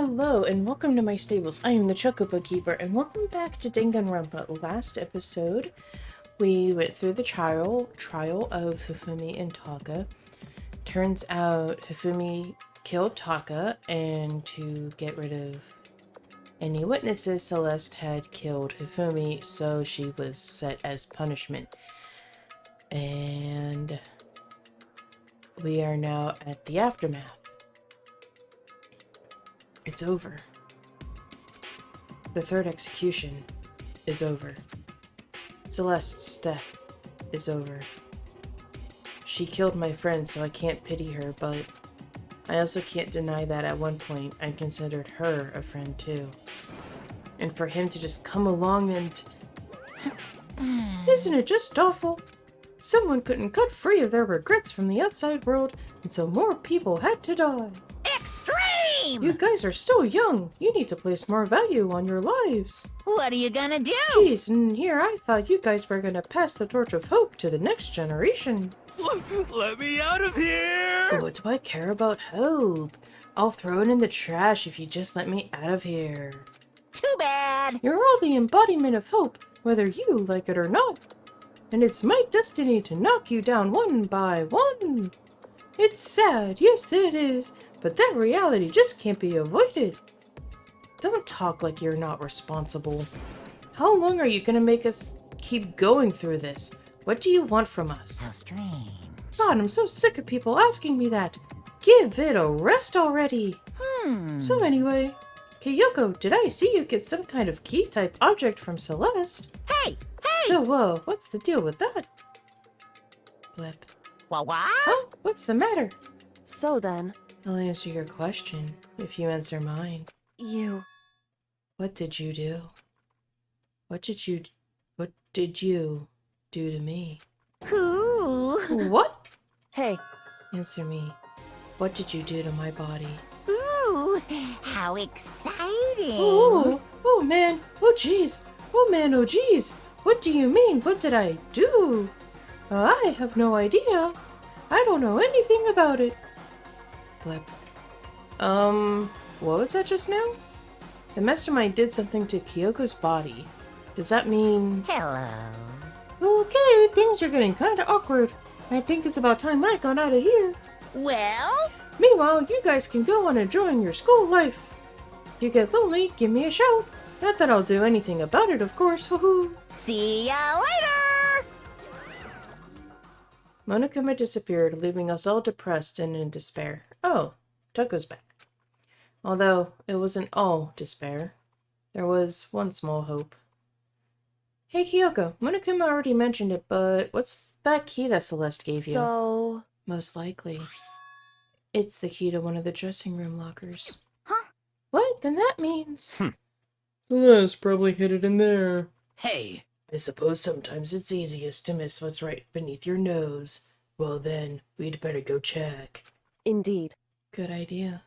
Hello and welcome to my stables. I am the Chocobo Keeper and welcome back to Danganronpa. Last episode, we went through the trial of Hifumi and Taka. Turns out Hifumi killed Taka, and to get rid of any witnesses, Celeste had killed Hifumi, so she was set as punishment. And we are now at the aftermath. It's over. The third execution is over. Celeste's death is over. She killed my friend, so I can't pity her, but I also can't deny that at one point I considered her a friend too. And for him to just come along and... Isn't it just awful? Someone couldn't cut free of their regrets from the outside world, and so more people had to die. Extreme! You guys are still young. You need to place more value on your lives. What are you gonna do? Jeez, and here I thought you guys were gonna pass the torch of hope to the next generation. Let me out of here! What do I care about hope? I'll throw it in the trash if you just let me out of here. Too bad. You're all the embodiment of hope, whether you like it or not. And it's my destiny to knock you down one by one. It's sad, yes it is, but that reality just can't be avoided. Don't talk like you're not responsible. How long are you gonna make us keep going through this? What do you want from How us? strange. God, I'm so sick of people asking me that. Give it a rest already. So anyway, Kyoko, did I see you get some kind of key-type object from Celeste? Hey! Hey! So, what's the deal with that? Blip. What? Oh, what's the matter? So then, I'll answer your question if you answer mine. you... What did you do? What did you do to me? Ooh. What? Hey, Answer me. What did you do to my body? Ooh. How exciting. Oh man, oh jeez. Oh man, oh jeez. What do you mean? What did I do? I have no idea. I don't know anything about it. Blip. What was that just now? The mastermind did something to Kyoko's body. Does that mean... Hello. Okay, things are getting kinda awkward. I think it's about time I got out of here. Well? Meanwhile, you guys can go on enjoying your school life. If you get lonely, give me a shout. Not that I'll do anything about it, of course. Woohoo! See ya later! Monokuma disappeared, leaving us all depressed and in despair. Oh, Toko's back. Although, it wasn't all despair. There was one small hope. Hey Kyoko, Monokuma already mentioned it, but what's that key that Celeste gave you? so... Most likely. It's the key to one of the dressing room lockers. Huh? What? Then that means... Celeste probably hid it in there. Hey, I suppose sometimes it's easiest to miss what's right beneath your nose. Well then, we'd better go check. Indeed. Good idea.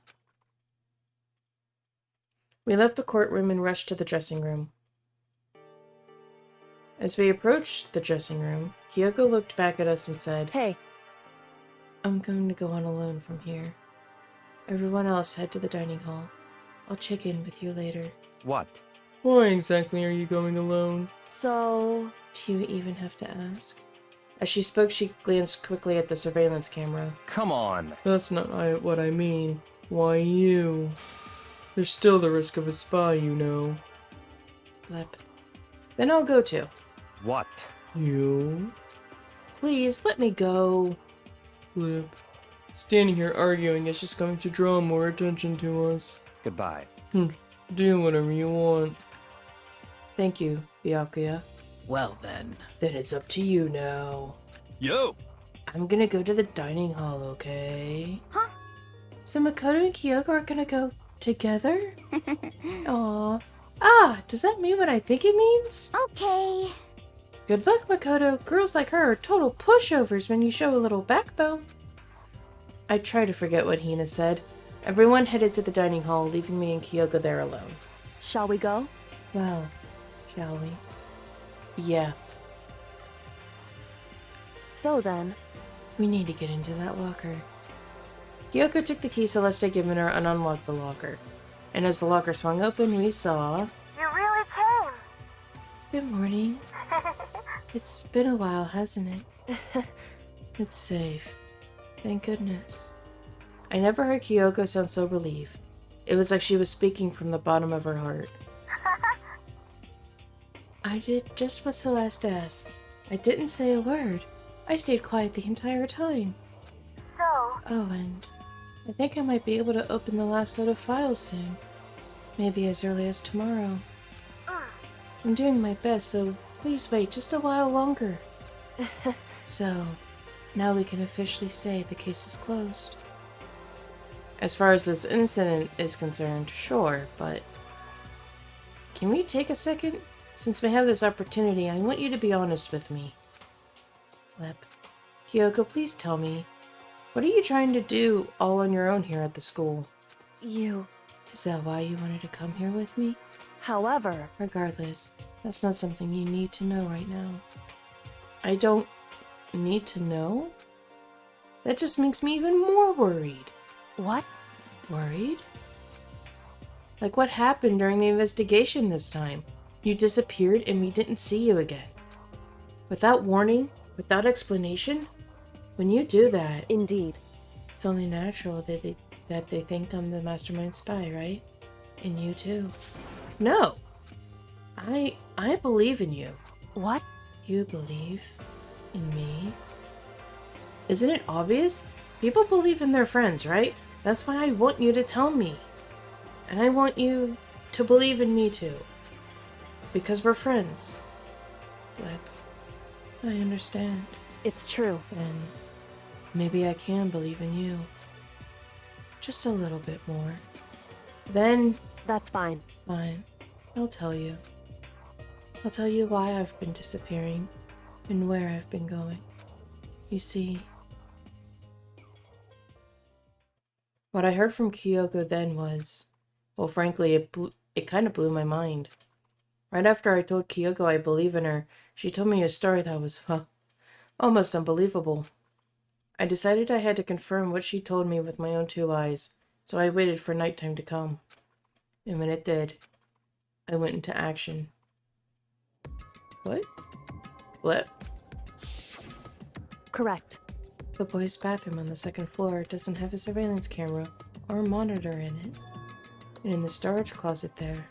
We left the courtroom and rushed to the dressing room. As we approached the dressing room, Kyoko looked back at us and said, Hey, I'm going to go on alone from here. Everyone else head to the dining hall. I'll check in with you later. what? Why exactly are you going alone? so... Do you even have to ask? As she spoke, she glanced quickly at the surveillance camera. Come on. That's not what I mean. Why you? There's still the risk of a spy, you know. Blip. Then I'll go too. What? You? Please, let me go. Blip. Standing here arguing is just going to draw more attention to us. Goodbye. Do whatever you want. Thank you, Byakuya. Well then. Then it's up to you now. Yo! I'm gonna go to the dining hall, okay? Huh? So Makoto and Kyoko are gonna go together? Aw. Ah, does that mean what I think it means? Okay. Good luck, Makoto. Girls like her are total pushovers when you show a little backbone. I try to forget what Hina said. Everyone headed to the dining hall, leaving me and Kyoko there alone. Shall we go? Well, shall we? Yeah, So then, we need to get into that locker. Kyoko took the key Celeste had given her and unlocked the locker. And as the locker swung open, we saw... You really came. Good morning. It's been a while, hasn't it? It's safe. Thank goodness. I never heard Kyoko sound so relieved. It was like she was speaking from the bottom of her heart. I did just what Celeste asked. I didn't say a word. I stayed quiet the entire time. So, Oh, and I think I might be able to open the last set of files soon. Maybe as early as tomorrow. I'm doing my best, so please wait just a while longer. So, now we can officially say the case is closed. As far as this incident is concerned, sure, but... Can we take a second? Since we have this opportunity, I want you to be honest with me. Lep. Kyoko, please tell me. What are you trying to do all on your own here at the school? You. Is that why you wanted to come here with me? However, Regardless, that's not something you need to know right now. I don't need to know? That just makes me even more worried. what? Worried? Like what happened during the investigation this time? You disappeared and we didn't see you again. Without warning, without explanation? When you do that, Indeed. it's only natural that they think I'm the mastermind spy, right? And you too. No! I believe in you. What? You believe in me? Isn't it obvious? People believe in their friends, right? That's why I want you to tell me. And I want you to believe in me too. Because we're friends. Lip, I understand. It's true. And maybe I can believe in you. Just a little bit more. Then, That's fine. fine. I'll tell you. I'll tell you why I've been disappearing and where I've been going. You see, what I heard from Kyoko then was, well, frankly, it kind of blew my mind. Right after I told Kyoko I believe in her, she told me a story that was, well, almost unbelievable. I decided I had to confirm what she told me with my own two eyes, so I waited for nighttime to come. And when it did, I went into action. What? What? Correct. The boys' bathroom on the second floor doesn't have a surveillance camera or a monitor in it. And in the storage closet there,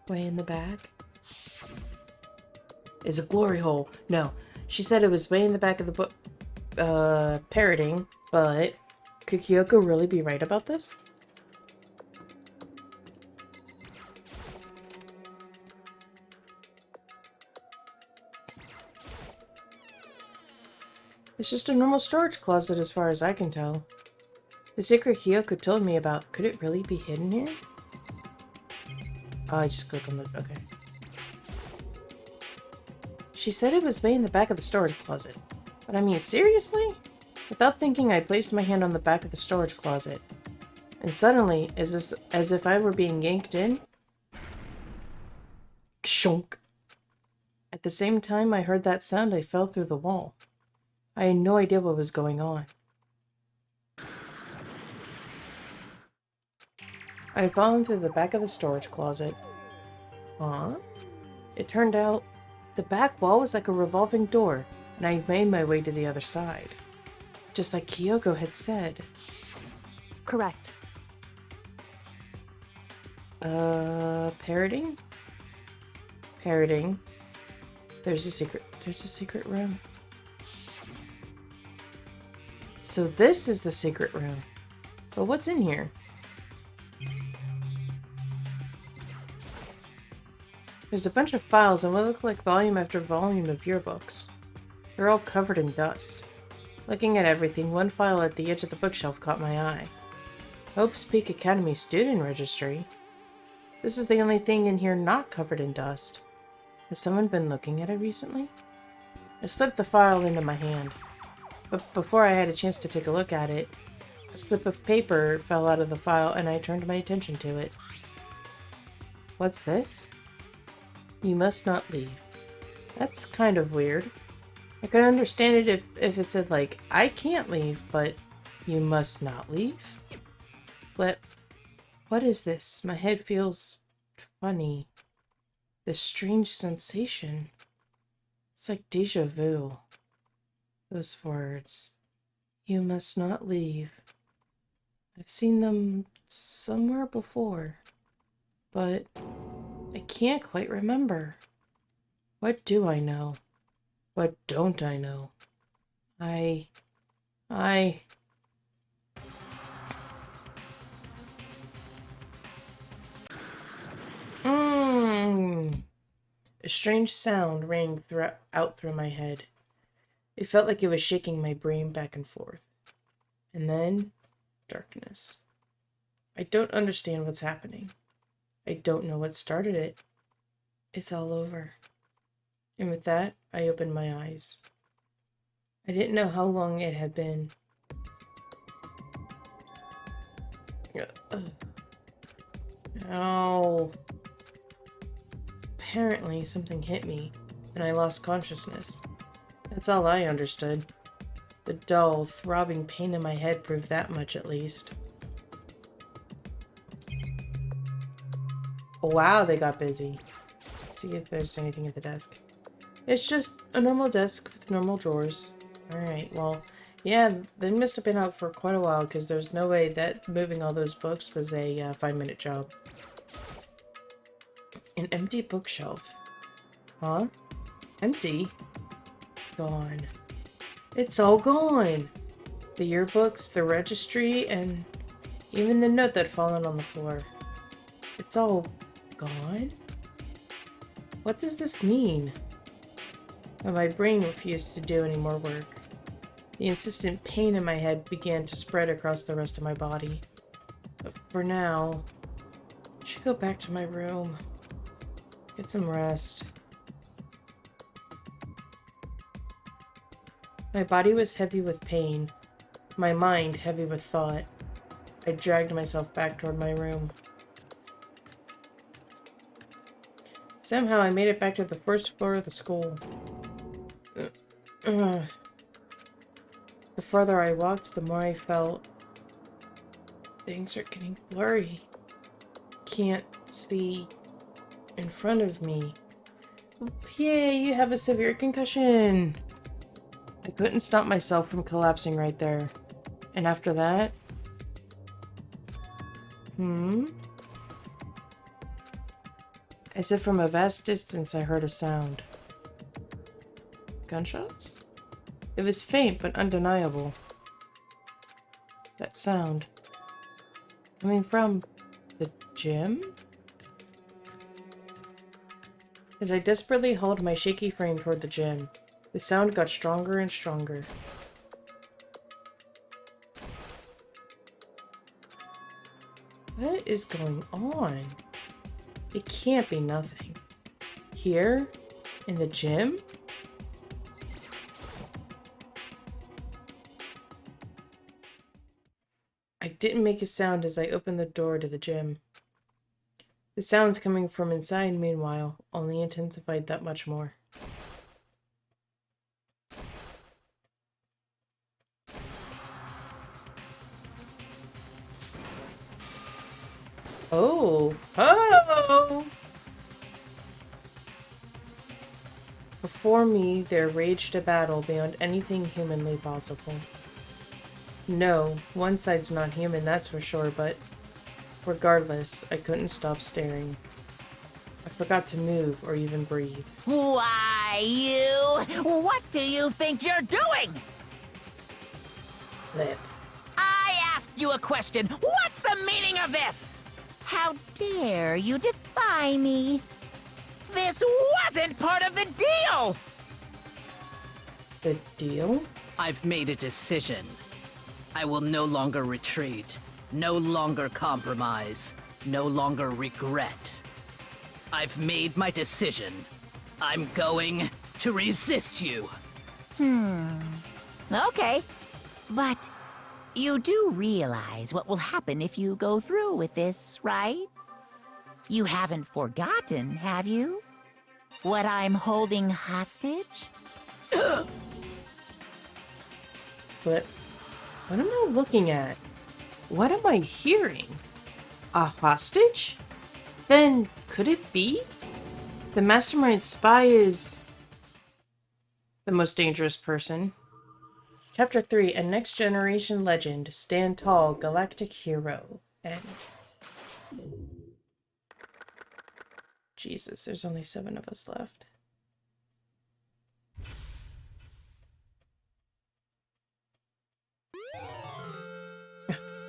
way in the back, is a glory hole. No, she said it was way in the back of the book, parroting, but could Kyoko really be right about this? It's just a normal storage closet as far as I can tell. The secret Kyoko told me about, could it really be hidden here? Oh, I just click on the... okay. She said it was way in the back of the storage closet. But I mean, seriously? Without thinking, I placed my hand on the back of the storage closet. And suddenly, as if I were being yanked in... Kshunk. At the same time I heard that sound, I fell through the wall. I had no idea what was going on. I had fallen through the back of the storage closet. Huh? It turned out the back wall was like a revolving door, and I made my way to the other side. Just like Kyoko had said. Correct. Parroting? Parroting. There's a secret room. So this is the secret room. But what's in here? There's a bunch of files and what look like volume after volume of yearbooks. They're all covered in dust. Looking at everything, one file at the edge of the bookshelf caught my eye. Hope's Peak Academy Student Registry. This is the only thing in here not covered in dust. Has someone been looking at it recently? I slipped the file into my hand. But before I had a chance to take a look at it, a slip of paper fell out of the file and I turned my attention to it. What's this? You must not leave. That's kind of weird. I could understand it if it said, like, I can't leave, but you must not leave? Flip. What is this? My head feels funny. This strange sensation. It's like deja vu. Those words. You must not leave. I've seen them somewhere before, but I can't quite remember. What do I know? What don't I know? I... A strange sound rang out through my head. It felt like it was shaking my brain back and forth. And then, darkness. I don't understand what's happening. I don't know what started it. It's all over. And with that, I opened my eyes. I didn't know how long it had been. Ow. Apparently, something hit me, and I lost consciousness. That's all I understood. The dull, throbbing pain in my head proved that much, at least. Wow, they got busy. Let's see if there's anything at the desk. It's just a normal desk with normal drawers. Alright, well, yeah, they must have been out for quite a while, because there's no way that moving all those books was a 5-minute job. An empty bookshelf. Huh? Empty? Gone. It's all gone! The yearbooks, the registry, and even the note that fallen on the floor. It's all gone? What does this mean? But my brain refused to do any more work. The insistent pain in my head began to spread across the rest of my body. But for now, I should go back to my room. Get some rest. My body was heavy with pain, my mind heavy with thought. I dragged myself back toward my room. Somehow I made it back to the first floor of the school. The farther I walked, the more I felt things are getting blurry. Can't see in front of me. Yay, you have a severe concussion! I couldn't stop myself from collapsing right there. And after that... As if from a vast distance I heard a sound. Gunshots? It was faint but undeniable. That sound. Coming from the gym? As I desperately hauled my shaky frame toward the gym, the sound got stronger and stronger. What is going on? It can't be nothing. Here? In the gym? I didn't make a sound as I opened the door to the gym. The sounds coming from inside, meanwhile, only intensified that much more. Oh! Oh! Before me, there raged a battle beyond anything humanly possible. No, one side's not human, that's for sure, but regardless, I couldn't stop staring. I forgot to move or even breathe. Why, you? What do you think you're doing? Lip. I asked you a question. What's the meaning of this? How dare you defy me? This wasn't part of the deal! The deal? I've made a decision. I will no longer retreat, no longer compromise, no longer regret. I've made my decision. I'm going to resist you. Okay. But you do realize what will happen if you go through with this, right? You haven't forgotten, have you? What I'm holding hostage? But what am I looking at? What am I hearing? A hostage? Then could it be? The mastermind spy is the most dangerous person. Chapter 3, A Next Generation Legend. Stand Tall, Galactic Hero. End. Jesus, there's only 7 of us left.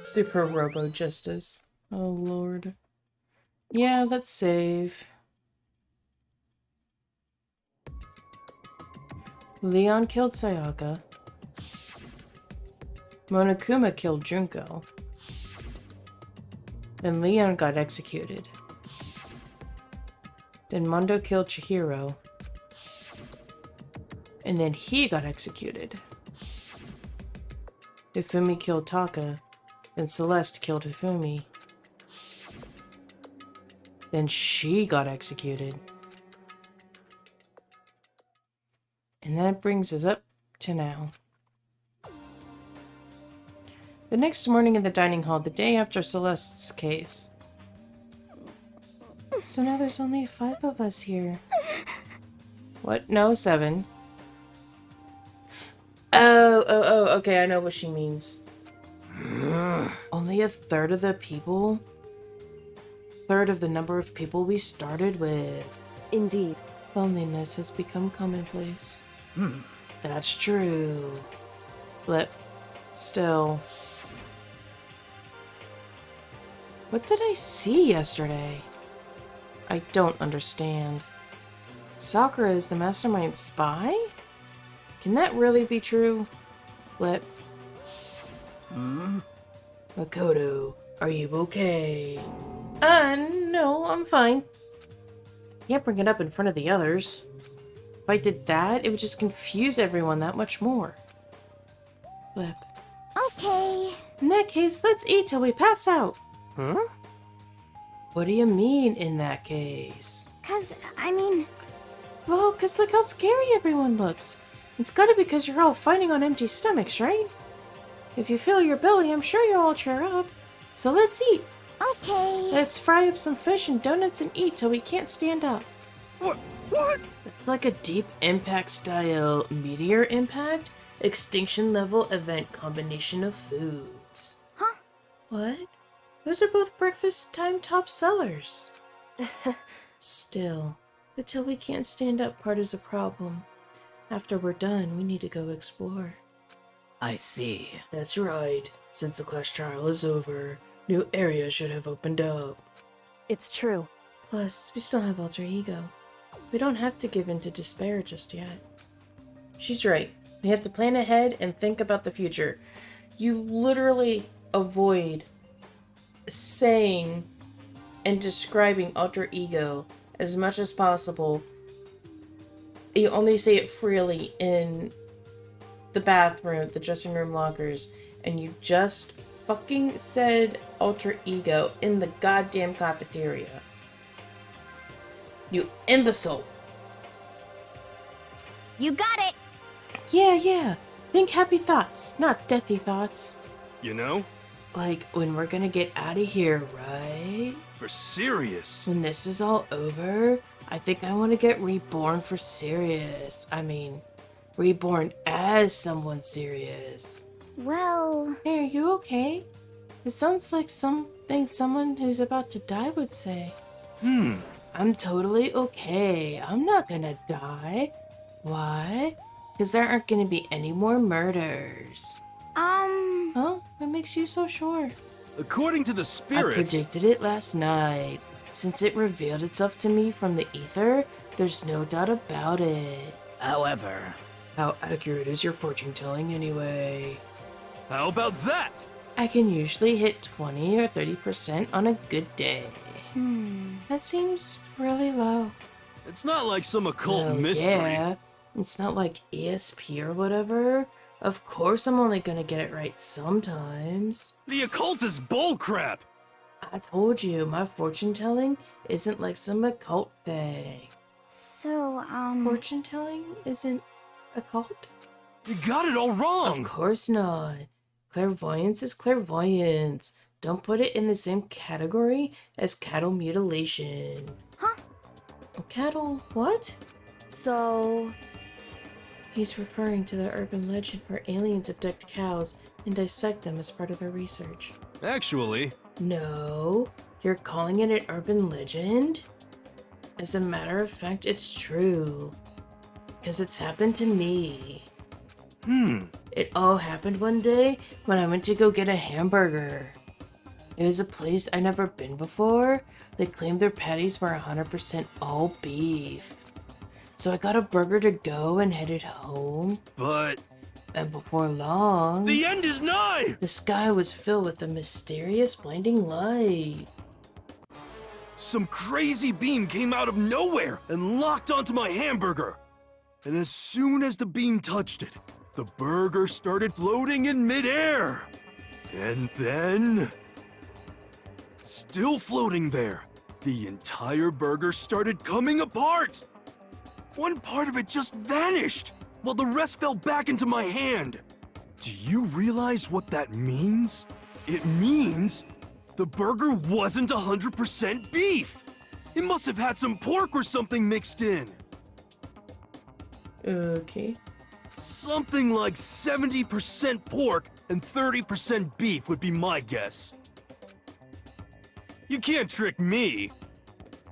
Super Robo Justice. Oh lord. Yeah, let's save. Leon killed Sayaka. Monokuma killed Junko. Then Leon got executed. Then Mondo killed Chihiro. And then he got executed. Hifumi killed Taka. Then Celeste killed Hifumi. Then she got executed. And that brings us up to now. The next morning in the dining hall, the day after Celeste's case. So now there's only 5 of us here. What? No, 7. Oh, okay, I know what she means. Only a third of the people? Third of the number of people we started with. Indeed. Loneliness has become commonplace. That's true. But still. What did I see yesterday? I don't understand. Sakura is the mastermind spy? Can that really be true? Flip. Makoto, are you okay? No, I'm fine. Can't bring it up in front of the others. If I did that, it would just confuse everyone that much more. Flip. Okay. In that case, let's eat till we pass out. Huh? What do you mean, in that case? Well, 'cause look how scary everyone looks. It's gotta be because you're all fighting on empty stomachs, right? If you fill your belly, I'm sure you'll all cheer up. So let's eat. Okay. Let's fry up some fish and donuts and eat till we can't stand up. What? Like a deep impact style meteor impact, extinction level event combination of foods. Huh? What? Those are both breakfast time top sellers. Still, the till we can't stand up part is a problem. After we're done, we need to go explore. I see. That's right. Since the class trial is over, new areas should have opened up. It's true. Plus, we still have alter ego. We don't have to give in to despair just yet. She's right. We have to plan ahead and think about the future. You literally avoid saying and describing alter ego as much as possible. You only say it freely in the bathroom, the dressing room lockers, and you just fucking said alter ego in the goddamn cafeteria. You imbecile. You got it. Yeah. Think happy thoughts, not deathy thoughts. You know? Like when we're gonna get out of here, right? For serious. When this is all over, I think I want to get reborn for serious. I mean, reborn as someone serious. Well, Hey, are you okay? It sounds like something someone who's about to die would say. I'm totally okay. I'm not gonna die. Why? Because there aren't gonna be any more murders. Huh? What makes you so sure? According to the I spirits. predicted it last night. Since it revealed itself to me from the ether, there's no doubt about it. However, How accurate is your fortune telling anyway? How about that? I can usually hit 20 or 30% on a good day. That seems really low. It's not like some occult Oh, mystery. yeah. It's not like ESP or whatever. Of course I'm only gonna get it right sometimes. The occult is bullcrap. I told you, my fortune telling isn't like some occult thing. so, Fortune telling isn't occult? You got it all wrong. Of course not. Clairvoyance is clairvoyance. Don't put it in the same category as cattle mutilation. Huh? Cattle what? So, He's referring to the urban legend where aliens abduct cows and dissect them as part of their research. Actually, No, you're calling it an urban legend? As a matter of fact, it's true. Because it's happened to me. It all happened one day when I went to go get a hamburger. It was a place I'd never been before. They claimed their patties were 100% all beef. So I got a burger to go and headed home. but And before long, the end is nigh! the sky was filled with a mysterious blinding light. Some crazy beam came out of nowhere and locked onto my hamburger. And as soon as the beam touched it, the burger started floating in midair. And then, still floating there, the entire burger started coming apart. One part of it just vanished, while the rest fell back into my hand. Do you realize what that means? It means the burger wasn't 100% beef. It must have had some pork or something mixed in. Okay. Something like 70% pork and 30% beef would be my guess. You can't trick me.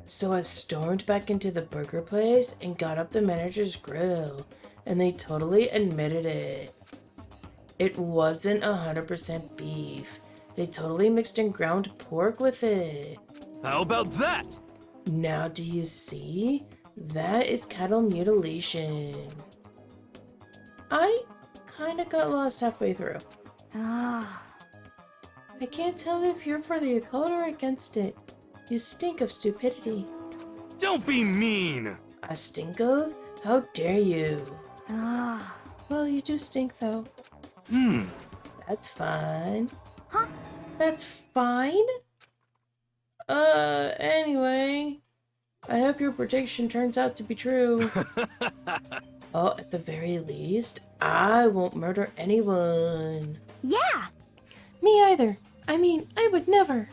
So I stormed back into the burger place and got up the manager's grill, and they totally admitted it. It wasn't 100% beef. They totally mixed in ground pork with it. How about that? Now do you see? That is cattle mutilation. I kinda got lost halfway through. Ah. I can't tell if you're for the occult or against it. You stink of stupidity. Don't be mean. I stink of? How dare you? Ah. Well, you do stink though. That's fine. Huh? That's fine? Anyway. I hope your prediction turns out to be true. Oh, at the very least, I won't murder anyone. Yeah. Me either. I mean, I would never.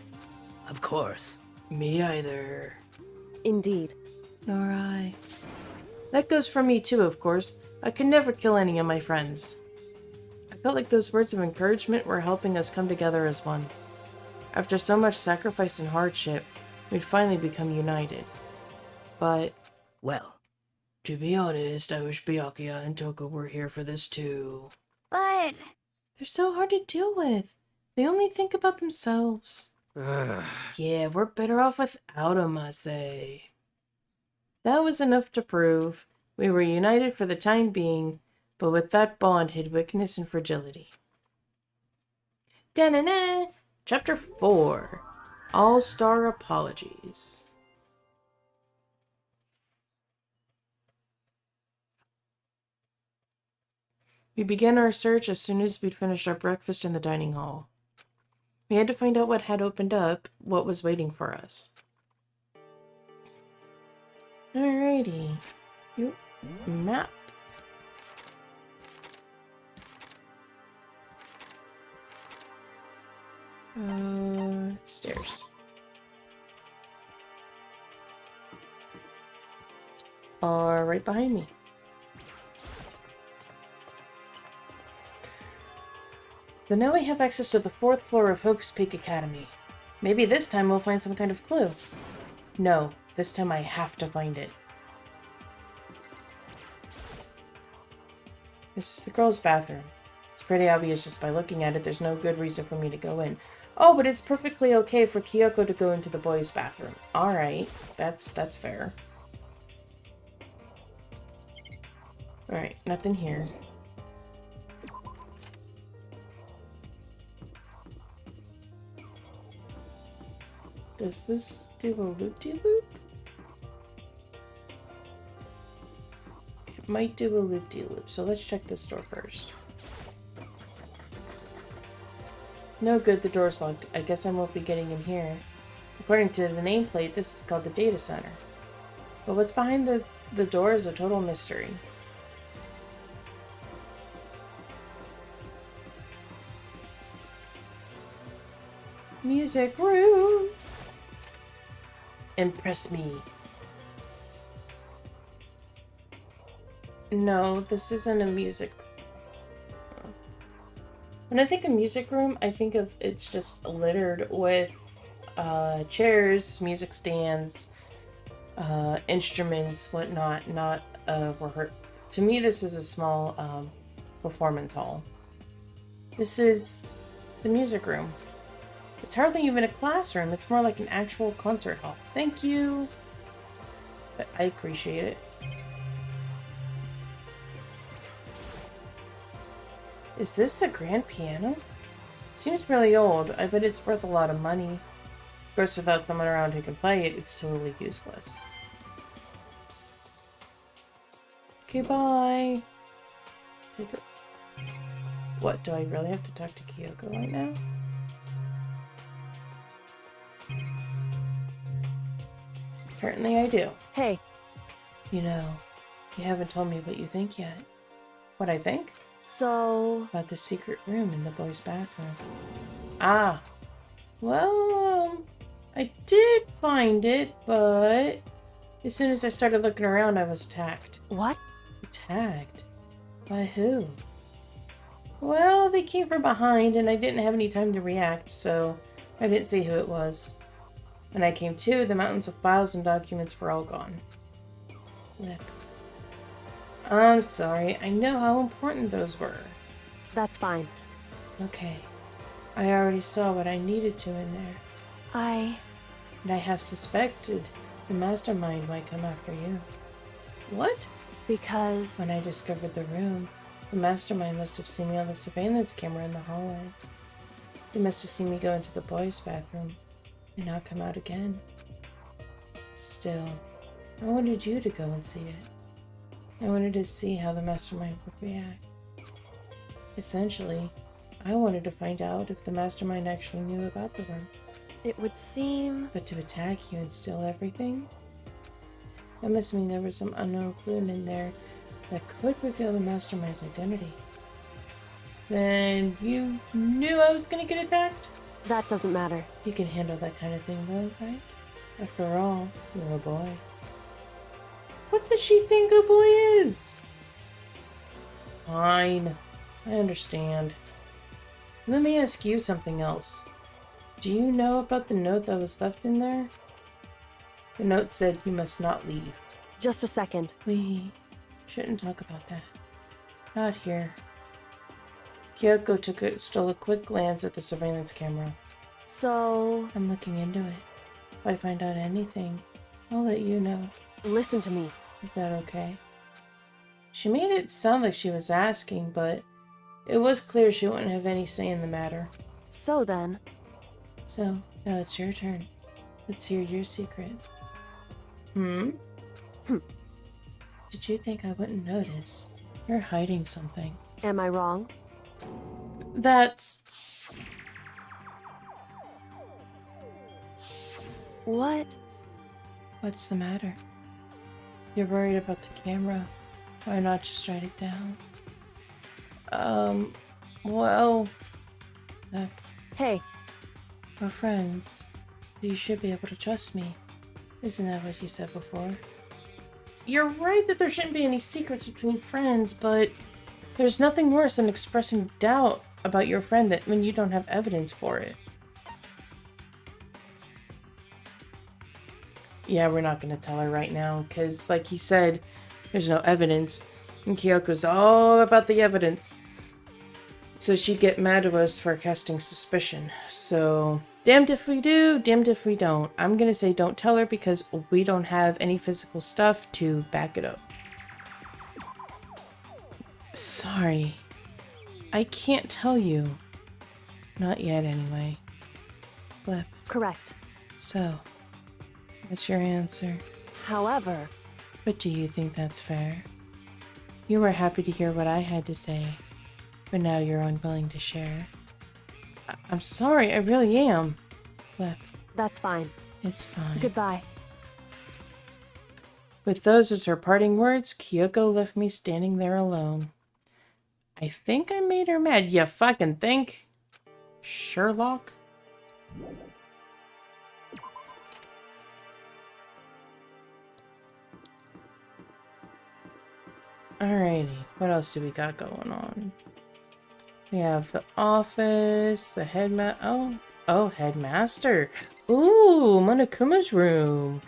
Of course. Me either. indeed. Nor I. That goes for me too, of course. I could never kill any of my friends. I felt like those words of encouragement were helping us come together as one. After so much sacrifice and hardship, we'd finally become united. But, Well, to be honest, I wish Byakuya and Toko were here for this too. But They're so hard to deal with. They only think about themselves. Yeah, we're better off without them, I say. That was enough to prove we were united for the time being, but with that bond hid weakness and fragility. Da-na-na! Chapter 4. All-Star Apologies. We began our search as soon as we'd finished our breakfast in the dining hall. We had to find out what had opened up, what was waiting for us. Alrighty. Map. Stairs. Are right behind me. So now we have access to the 4th floor of Hope's Peak Academy. Maybe this time we'll find some kind of clue. No, this time I have to find it. This is the girls' bathroom. It's pretty obvious just by looking at it, there's no good reason for me to go in. Oh, but it's perfectly okay for Kyoko to go into the boys' bathroom. Alright, that's fair. Alright, nothing here. Does this do a loop-de-loop? It might do a loop-de-loop, so let's check this door first. No good, the door's locked. I guess I won't be getting in here. According to the nameplate, this is called the data center. But what's behind the door is a total mystery. Music room. Impress me. No, this isn't a music. When I think of music room, I think of it's just littered with chairs, music stands, instruments, whatnot. Not to me, this is a small performance hall. This is the music room. It's hardly even a classroom. It's more like an actual concert hall. Thank you. But I appreciate it. Is this a grand piano? It seems really old. I bet it's worth a lot of money. Of course, without someone around who can play it, it's totally useless. Okay, bye. What, do I really have to talk to Kyoko right now? Apparently I do. Hey, You know, you haven't told me what you think yet. What I think? so... About the secret room in the boys' bathroom. Ah. Well, I did find it, but as soon as I started looking around, I was attacked. What? Attacked? By who? Well, they came from behind, and I didn't have any time to react, so I didn't see who it was. When I came to, the mountains of files and documents were all gone. Lip. I'm sorry, I know how important those were. That's fine. Okay. I already saw what I needed to in there. And I have suspected the mastermind might come after you. What? Because... When I discovered the room, the mastermind must have seen me on the surveillance camera in the hallway. They must have seen me go into the boys' bathroom and not come out again. Still, I wanted you to go and see it. I wanted to see how the mastermind would react. Essentially, I wanted to find out if the mastermind actually knew about the room. It would seem... But to attack you and steal everything? That must mean there was some unknown clue in there that could reveal the mastermind's identity. Then you knew I was gonna get attacked? That doesn't matter. You can handle that kind of thing though, right? After all, you're a boy. What does she think a boy is? Fine. I understand. Let me ask you something else. Do you know about the note that was left in there? The note said you must not leave. Just a second. We shouldn't talk about that. Not here. Kyoko stole a quick glance at the surveillance camera. So... I'm looking into it. If I find out anything, I'll let you know. Listen to me. Is that okay? She made it sound like she was asking, but it was clear she wouldn't have any say in the matter. So then... So, now it's your turn. Let's hear your secret. Hmm? Did you think I wouldn't notice? You're hiding something. Am I wrong? That's... What? What's the matter? You're worried about the camera. Why not just write it down? Well... Look, Hey, we're friends. So you should be able to trust me. Isn't that what you said before? You're right that there shouldn't be any secrets between friends, but there's nothing worse than expressing doubt about your friend that when you don't have evidence for it. Yeah, we're not going to tell her right now, because like he said, there's no evidence, and Kyoko's all about the evidence. So she'd get mad at us for casting suspicion. So, damned if we do, damned if we don't. I'm going to say don't tell her because we don't have any physical stuff to back it up. Sorry. I can't tell you. Not yet, anyway. Flip. correct. So, what's your answer? However, But do you think that's fair? You were happy to hear what I had to say, but now you're unwilling to share. I'm sorry, I really am. Flip, that's fine. it's fine. Goodbye. With those as her parting words, Kyoko left me standing there alone. I think I made her mad. You fucking think? Sherlock? Alrighty, what else do we got going on? We have the office, the headmaster. Ooh, Monokuma's room.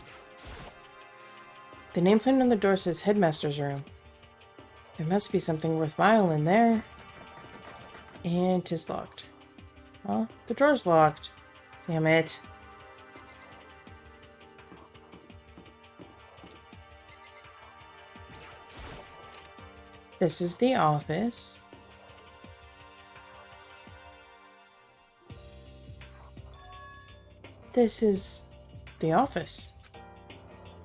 The nameplate on the door says headmaster's room. There must be something worthwhile in there. And 'tis locked. Oh, the door's locked. Damn it. This is the office. This is the office.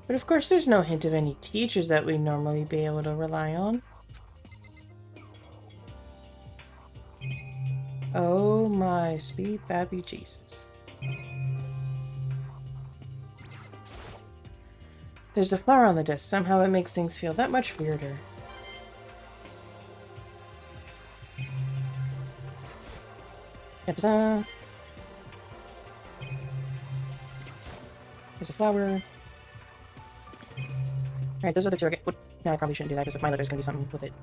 But of course there's no hint of any teachers that we'd normally be able to rely on. Oh my sweet baby Jesus. There's a flower on the desk. Somehow it makes things feel that much weirder. Da-da-da. There's a flower. Alright, those are the two. What? No, I probably shouldn't do that because if my letter's gonna be something with it.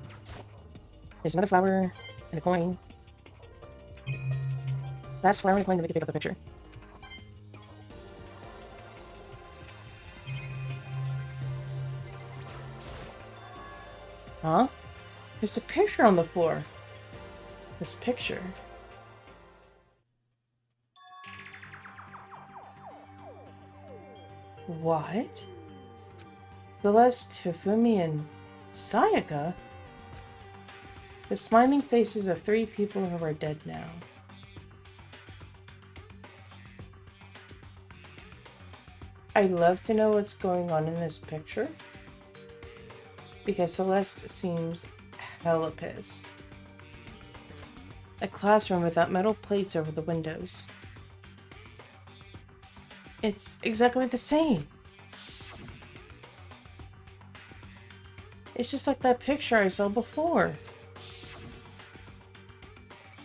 There's another flower and a coin. Last flower and a coin, then we can pick up the picture. Huh? There's a picture on the floor. This picture. What? Celeste, Hifumi, and Sayaka? The smiling faces of 3 people who are dead now. I'd love to know what's going on in this picture, because Celeste seems hella pissed. A classroom without metal plates over the windows. It's exactly the same. It's just like that picture I saw before.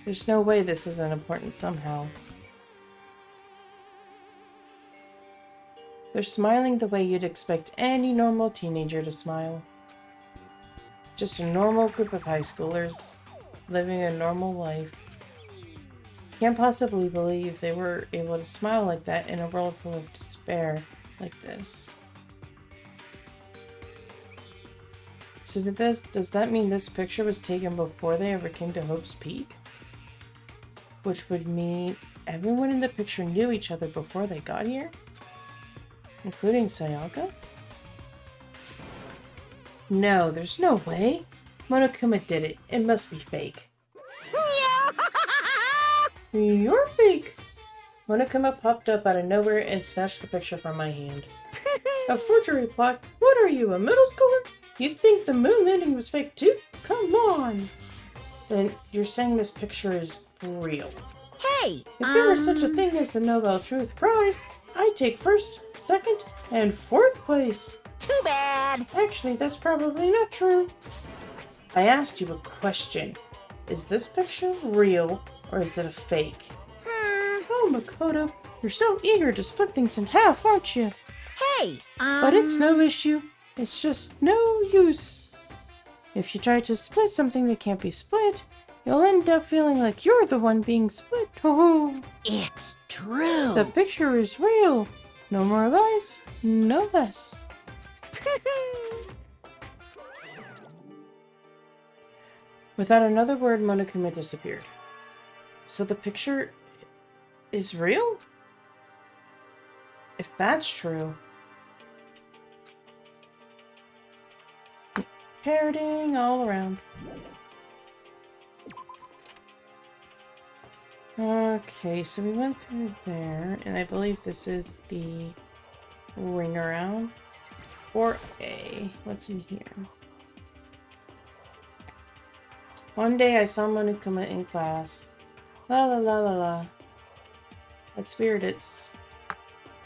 There's no way this isn't important somehow. They're smiling the way you'd expect any normal teenager to smile. Just a normal group of high schoolers living a normal life. Can't possibly believe they were able to smile like that in a world full of despair like this. So does that mean this picture was taken before they ever came to Hope's Peak? Which would mean everyone in the picture knew each other before they got here? Including Sayaka? No, there's no way. Monokuma did it. It must be fake. You're fake! Monokuma popped up out of nowhere and snatched the picture from my hand. A forgery plot? What are you, a middle schooler? You think the moon landing was fake too? Come on! Then you're saying this picture is real. Hey! If there were such a thing as the Nobel Truth Prize, I'd take first, second, and fourth place. Too bad! Actually, that's probably not true. I asked you a question. Is this picture real, or is it a fake? Oh, Makoto, you're so eager to split things in half, aren't you? Hey! But it's no issue. It's just no use. If you try to split something that can't be split, you'll end up feeling like you're the one being split. Oh, It's true! the picture is real. No more lies, no less. Without another word, Monokuma disappeared. So the picture is real? If that's true... Parroting all around. Okay, so we went through there, and I believe this is the ring around. Or A. What's in here? One day I saw Monokuma in class. La la la la la. That's weird, it's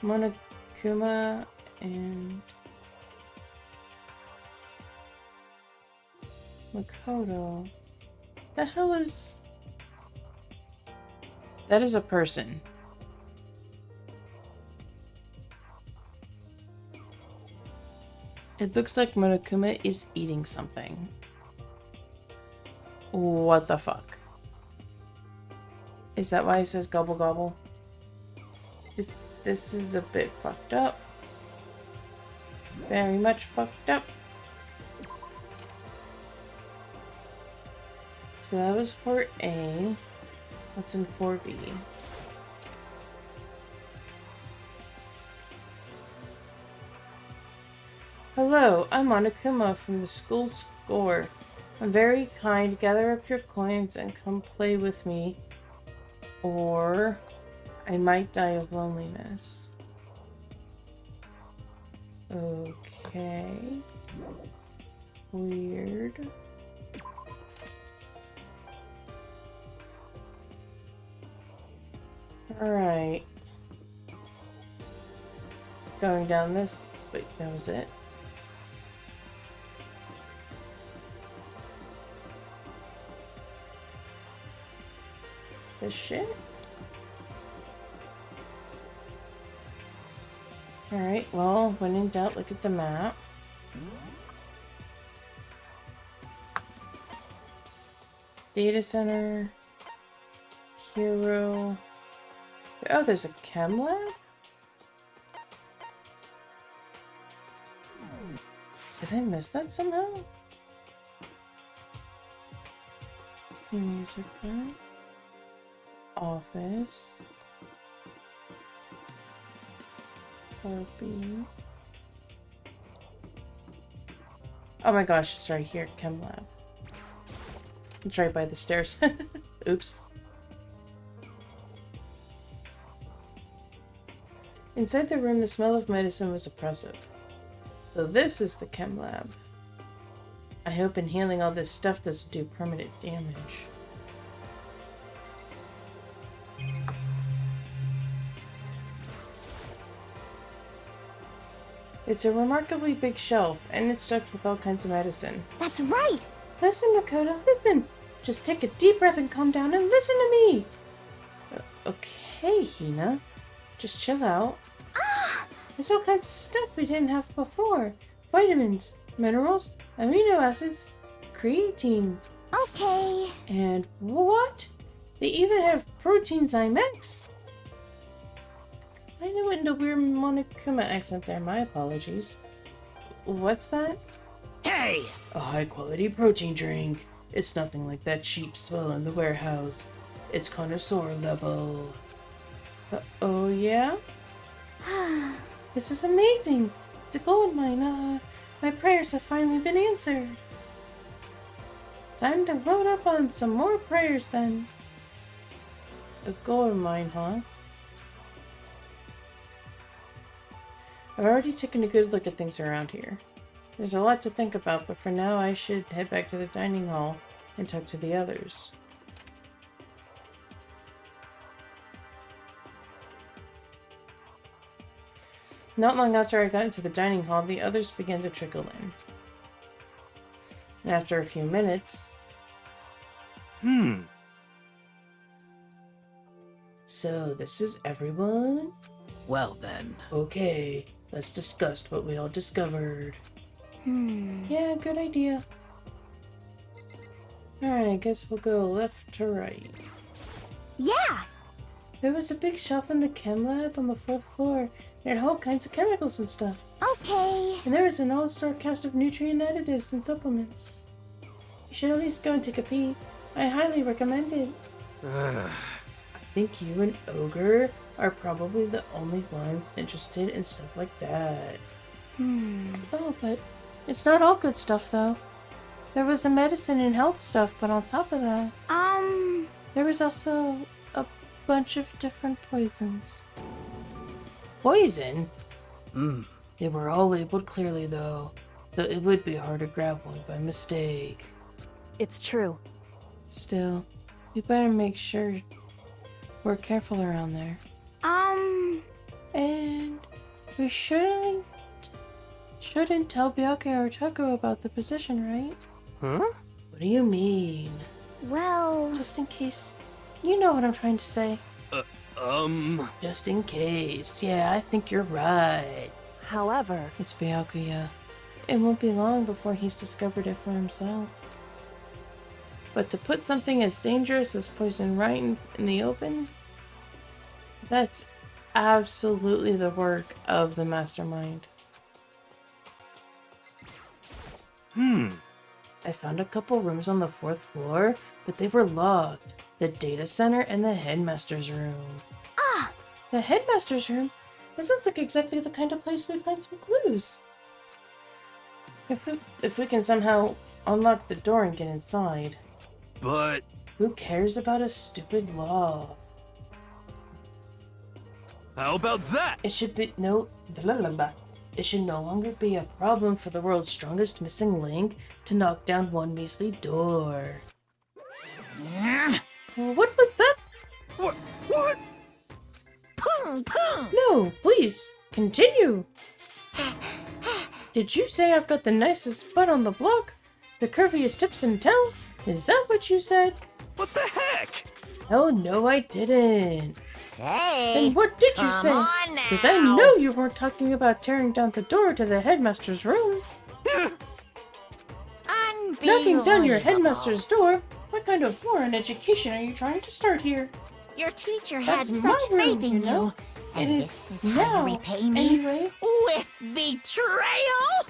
Monokuma and Makoto. The hell is... That is a person. It looks like Monokuma is eating something. What the fuck? Is that why it says gobble gobble? This is a bit fucked up. Very much fucked up. So that was 4A. What's in 4B? Hello, I'm Monokuma from the school score. I'm very kind. Gather up your coins and come play with me. Or I might die of loneliness. Okay. Weird. Alright. Going down this. Wait, that was it. This shit? Alright, well, when in doubt, look at the map. Data center. Hero. Oh, there's a chem lab? Did I miss that somehow? Some music room. Office. 4B. Oh my gosh, it's right here, chem lab. It's right by the stairs. Oops. Inside the room, the smell of medicine was oppressive. So this is the chem lab. I hope inhaling all this stuff doesn't do permanent damage. It's a remarkably big shelf, and it's stocked with all kinds of medicine. That's right! Listen, Makoto, listen! Just take a deep breath and calm down and listen to me! Okay, Hina. Just chill out. There's all kinds of stuff we didn't have before. Vitamins, minerals, amino acids, creatine. Okay. And what? They even have protein Zymex? I went into weird Monokuma accent there. My apologies. What's that? Hey! A high-quality protein drink. It's nothing like that cheap swill in the warehouse. It's connoisseur level. Oh, yeah? This is amazing. It's a gold mine. My prayers have finally been answered. Time to load up on some more prayers then. A gold mine, huh? I've already taken a good look at things around here. There's a lot to think about, but for now I should head back to the dining hall and talk to the others. Not long after I got into the dining hall, the others began to trickle in. And after a few minutes... So, this is everyone? Well then. Okay, let's discuss what we all discovered. Yeah, good idea. Alright, guess we'll go left to right. Yeah! There was a big shelf in the chem lab on the 4th floor. It had all kinds of chemicals and stuff. Okay. And there was an all-star cast of nutrient additives and supplements. You should at least go and take a peek. I highly recommend it. I think you and Ogre are probably the only ones interested in stuff like that. Oh, but it's not all good stuff, though. There was the medicine and health stuff, but on top of that, there was also a bunch of different poisons. Poison? They were all labeled clearly, though, so it would be hard to grab one by mistake. It's true. Still, we better make sure we're careful around there. And we shouldn't tell Byakuya or Tuko about the position, right? Huh? What do you mean? Well... Just in case. You know what I'm trying to say. Just in case. Yeah, I think you're right. However, It's Byakuya. it won't be long before he's discovered it for himself. But to put something as dangerous as poison right in the open, that's absolutely the work of the mastermind. I found a couple rooms on the 4th floor, but they were locked. The data center and the headmaster's room. Ah! The headmaster's room? That sounds like exactly the kind of place we find some clues. If we can somehow unlock the door and get inside. But Who cares about a stupid law? how about that? It should be no blah, blah, blah. It should no longer be a problem for the world's strongest missing link to knock down one measly door. What was that? What? What? Pung, pung! No, please, continue. Did you say I've got the nicest butt on the block? The curviest tips in town? Is that what you said? What the heck? Oh, no, I didn't. Hey! Then what did you come say? on Because I now. know you weren't talking about tearing down the door to the headmaster's room. Knocking down your Unbelievable. headmaster's door? What kind of war and education are you trying to start here? Your teacher had That's my such room, faith in you know? you. And It this is is how now. you repay me? Anyway, With betrayal?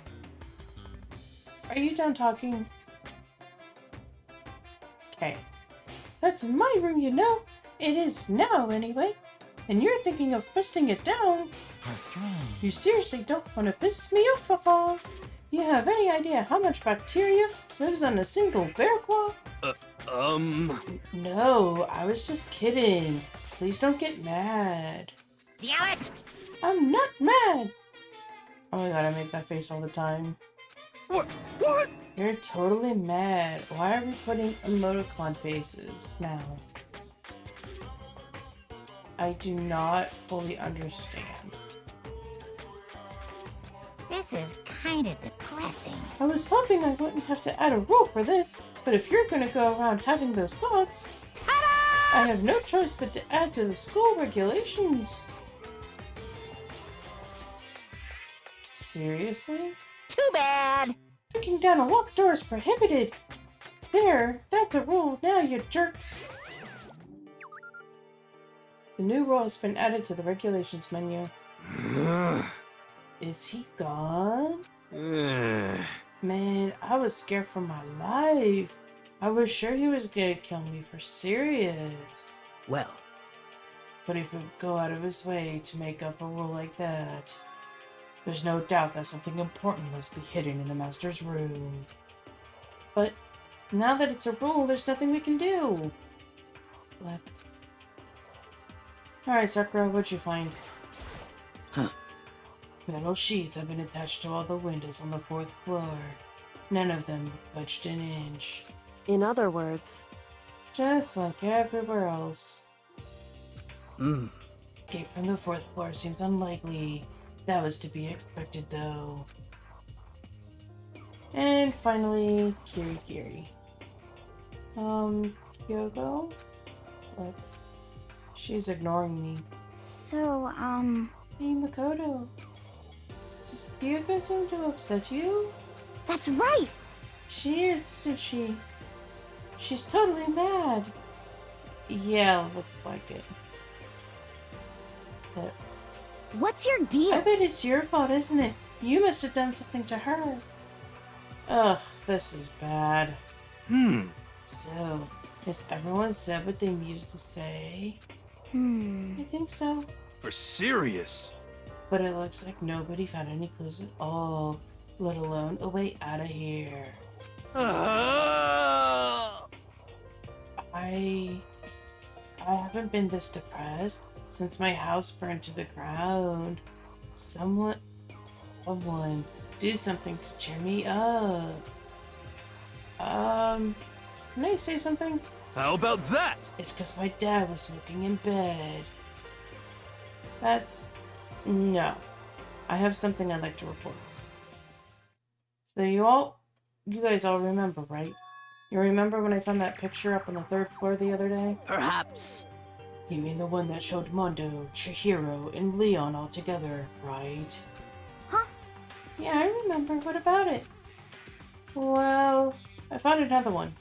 are you done talking? Okay. That's my room, you know. It is now, anyway. And you're thinking of busting it down. How strange. You seriously don't want to piss me off, Papa. You have any idea how much bacteria lives on a single bear claw? No, I was just kidding. Please don't get mad. Damn it! I'm not mad. Oh my god, I make that face all the time. What? What? You're totally mad. Why are we putting emoticon faces now? I do not fully understand. This is kind of depressing. I was hoping I wouldn't have to add a rule for this, but if you're gonna go around having those thoughts, Ta-da! I have no choice but to add to the school regulations. Seriously? Too bad. Breaking down a locked door is prohibited. There, that's a rule now, you jerks. The new rule has been added to the regulations menu. Is he gone? Man, I was scared for my life. I was sure he was gonna kill me for serious. Well, But he would go out of his way to make up a rule like that. There's no doubt that something important must be hidden in the master's room. But now that it's a rule, there's nothing we can do. Left. Alright, Sakura, what'd you find? Huh. Metal sheets have been attached to all the windows on the 4th floor. None of them budged an inch. In other words, Just like everywhere else. hmm. Escape from the 4th floor seems unlikely. That was to be expected, though. And finally, Kirigiri. Kyoko? What? She's ignoring me. So, Hey, Makoto. Does Kyoko seem to upset you? that's right. She is, isn't she? She's totally mad. Yeah, looks like it. But What's your I deal? bet it's your fault, isn't it? You must have done something to her. Ugh, this is bad. So, has everyone said what they needed to say? I think so. For serious? But it looks like nobody found any clues at all, let alone a way out of here. I haven't been this depressed since my house burned to the ground. Someone, do something to cheer me up. Can I say something? How about that? It's because my dad was smoking in bed. No. I have something I'd like to report. So you guys all remember, right? You remember when I found that picture up on the 3rd floor the other day? Perhaps. You mean the one that showed Mondo, Chihiro, and Leon all together, right? Huh? Yeah, I remember. What about it? Well, I found another one.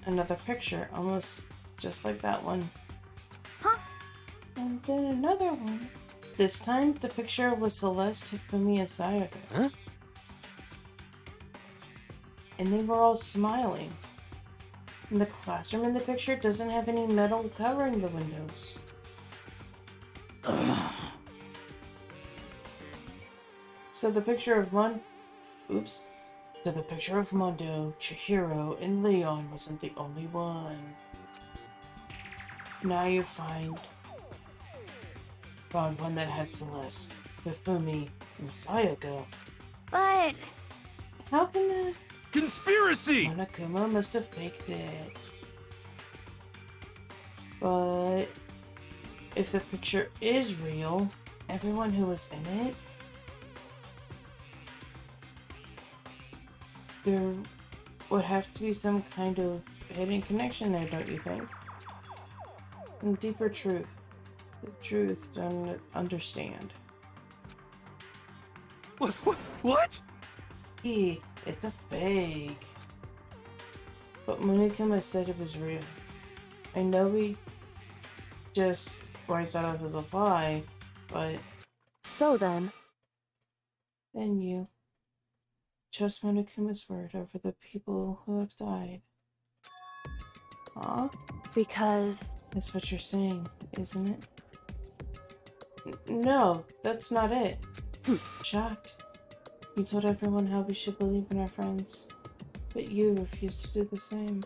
Another picture, almost just like that one. Huh? And then another one. This time, the picture was Celeste, Hifumi, and Sayaka. Huh? And they were all smiling. And the classroom in the picture doesn't have any metal covering the windows. So the picture of So the picture of Mondo, Chihiro, and Leon wasn't the only one. Now you found one that had Celeste, Hifumi, and Sayaka. But How can that? Conspiracy! Monokuma must have faked it. But if the picture is real, everyone who was in it, there would have to be some kind of hidden connection there, don't you think? And deeper truth. The truth to understand. What? It's a fake. But Monokuma said it was real. I know we just write that off as a lie, but So then, then you trust Monokuma's word over the people who have died. Huh? because That's what you're saying, isn't it? No, that's not it. Shocked. You told everyone how we should believe in our friends, but you refused to do the same.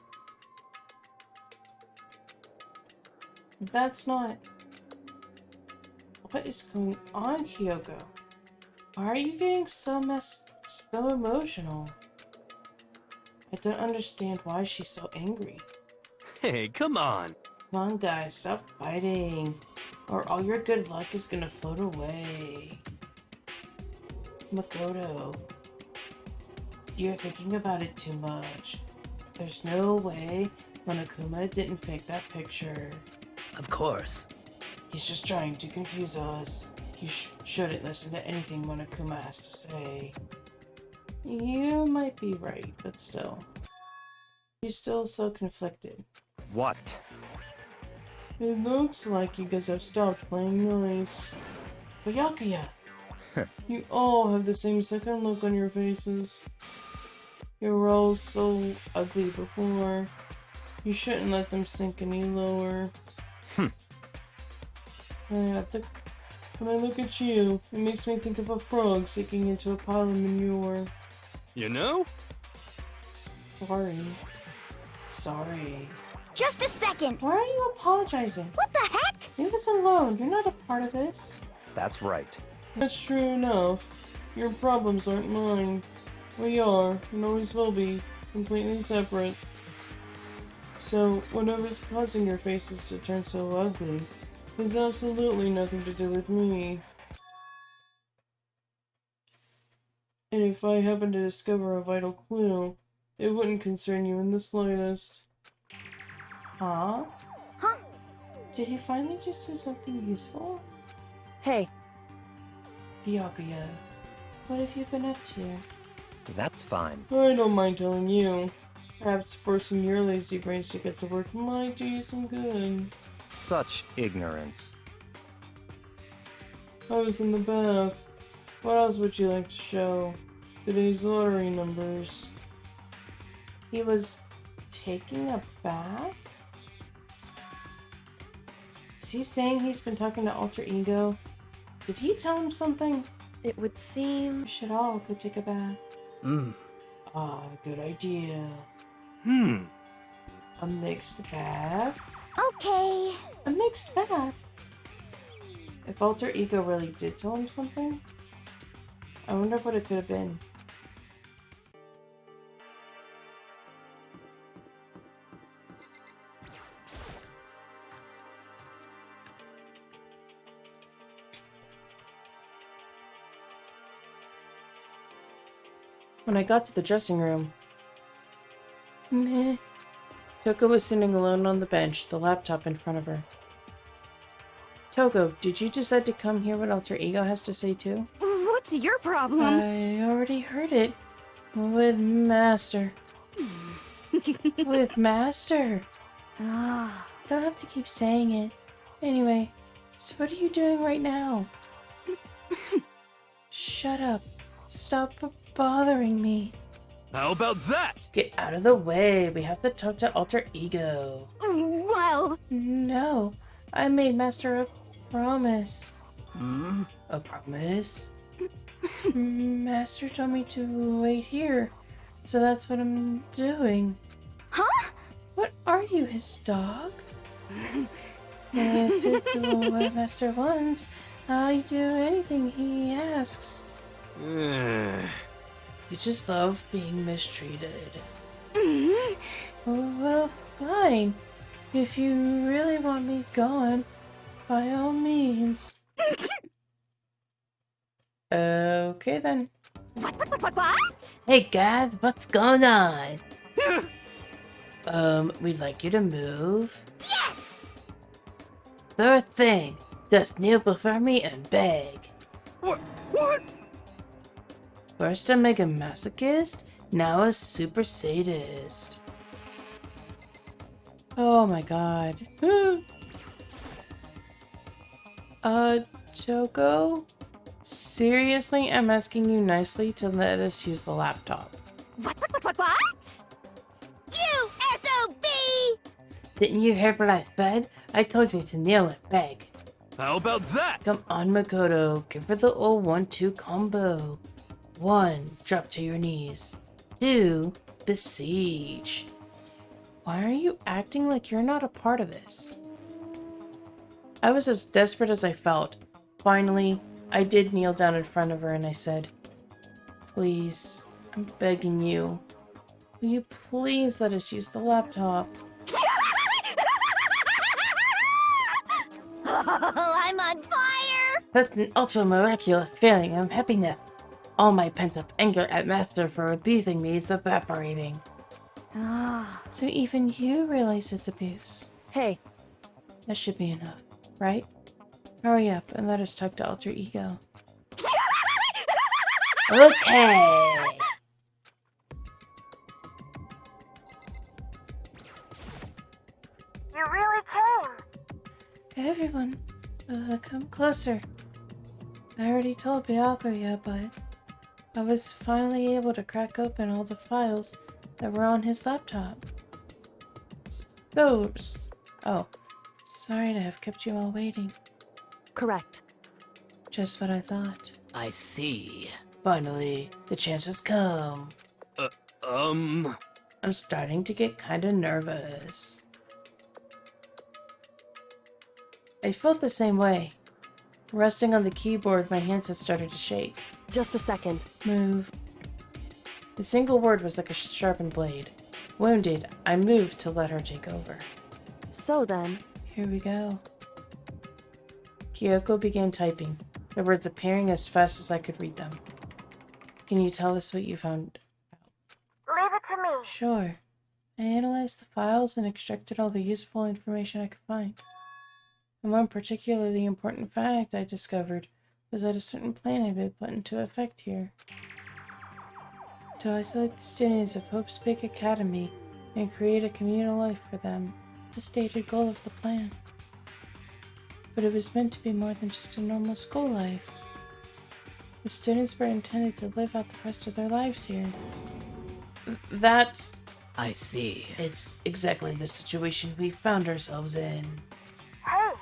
That's not... What is going on, Hyoko? Why are you getting so emotional? I don't understand why she's so angry. Hey, come on. Come on, guys, stop fighting, or all your good luck is gonna float away. Makoto, you're thinking about it too much. There's no way Monokuma didn't fake that picture. Of course. He's just trying to confuse us. You shouldn't listen to anything Monokuma has to say. You might be right, but still. You're still so conflicted. What? It looks like you guys have stopped playing nice. But Yakuya, you all have the same second look on your faces. You were all so ugly before. You shouldn't let them sink any lower. When I look at you, it makes me think of a frog sinking into a pile of manure. You know? Sorry. just a second. Why are you apologizing? What the heck? Leave us alone. You're not a part of this. That's right. That's true enough. Your problems aren't mine. We are, and always will be, completely separate. So, whatever's causing your faces to turn so ugly has absolutely nothing to do with me. And if I happen to discover a vital clue, it wouldn't concern you in the slightest. Huh? Huh? Did he finally just say something useful? hey, Byakuya, what have you been up to? That's fine. I don't mind telling you. Perhaps forcing your lazy brains to get to work might do you some good. Such ignorance. I was in the bath. What else would you like to show? Today's lottery numbers. He was taking a bath? Is he saying he's been talking to Alter Ego? Did he tell him something? it would seem... We should all go take a bath. Ah, good idea. A mixed bath? Okay. A mixed bath? If Alter Ego really did tell him something, I wonder what it could have been. When I got to the dressing room, meh. Toko was sitting alone on the bench, the laptop in front of her. Toko, did you decide to come hear what Alter Ego has to say too? What What's your problem? I already heard it. With Master. With Master. Ah, Don't have to keep saying it. Anyway, so what are you doing right now? Shut up. Stop bothering me. How about that? Get out of the way. We have to talk to Alter Ego. Well, No, I made Master a promise. Hmm? A promise? Master told me to wait here, so that's what I'm doing. huh? What are you, his dog? If it's what Master wants, I do anything he asks. You just love being mistreated. Well, fine. If you really want me gone, by all means. Okay then. What? Hey, Gav, what's going on? We'd like you to move. Yes! Third thing, just kneel before me and beg. What? What? First a mega masochist, now a super sadist. Oh my god. Choco? Seriously, I'm asking you nicely to let us use the laptop. What? You SOB! Didn't you hear what I said? I told you to kneel and beg. How about that? Come on, Makoto, give her the old 1-2 combo. 1, drop to your knees. 2, besiege. Why are you acting like you're not a part of this? I was as desperate as I felt. Finally, I did kneel down in front of her and I said, "Please, I'm begging you. Will you please let us use the laptop?" I'm on fire! That's an ultra miraculous feeling of happiness. All my pent-up anger at Master for abusing me is evaporating. ah. So even you realize it's abuse. Hey, That should be enough, right? Hurry up and let us talk to Alter Ego. Okay! You really came. Everyone, come closer. I already told Byakuya, but I was finally able to crack open all the files that were on his laptop. Those. Oh, sorry to have kept you all waiting. correct. Just what I thought. I see. Finally, the chance has come. I'm starting to get kinda nervous. I felt the same way. Resting on the keyboard, my hands had started to shake. Just a second. Move. The single word was like a sharpened blade. Wounded, I moved to let her take over. So then, Here we go. Kyoko began typing, the words appearing as fast as I could read them. Can you tell us what you found? Leave it to me. Sure. I analyzed the files and extracted all the useful information I could find. And one particularly important fact I discovered was that a certain plan had been put into effect here. To isolate the students of Hope's Peak Academy and create a communal life for them. It's the stated goal of the plan. But it was meant to be more than just a normal school life. The students were intended to live out the rest of their lives here. That's... I see. It's exactly the situation we found ourselves in. Hey,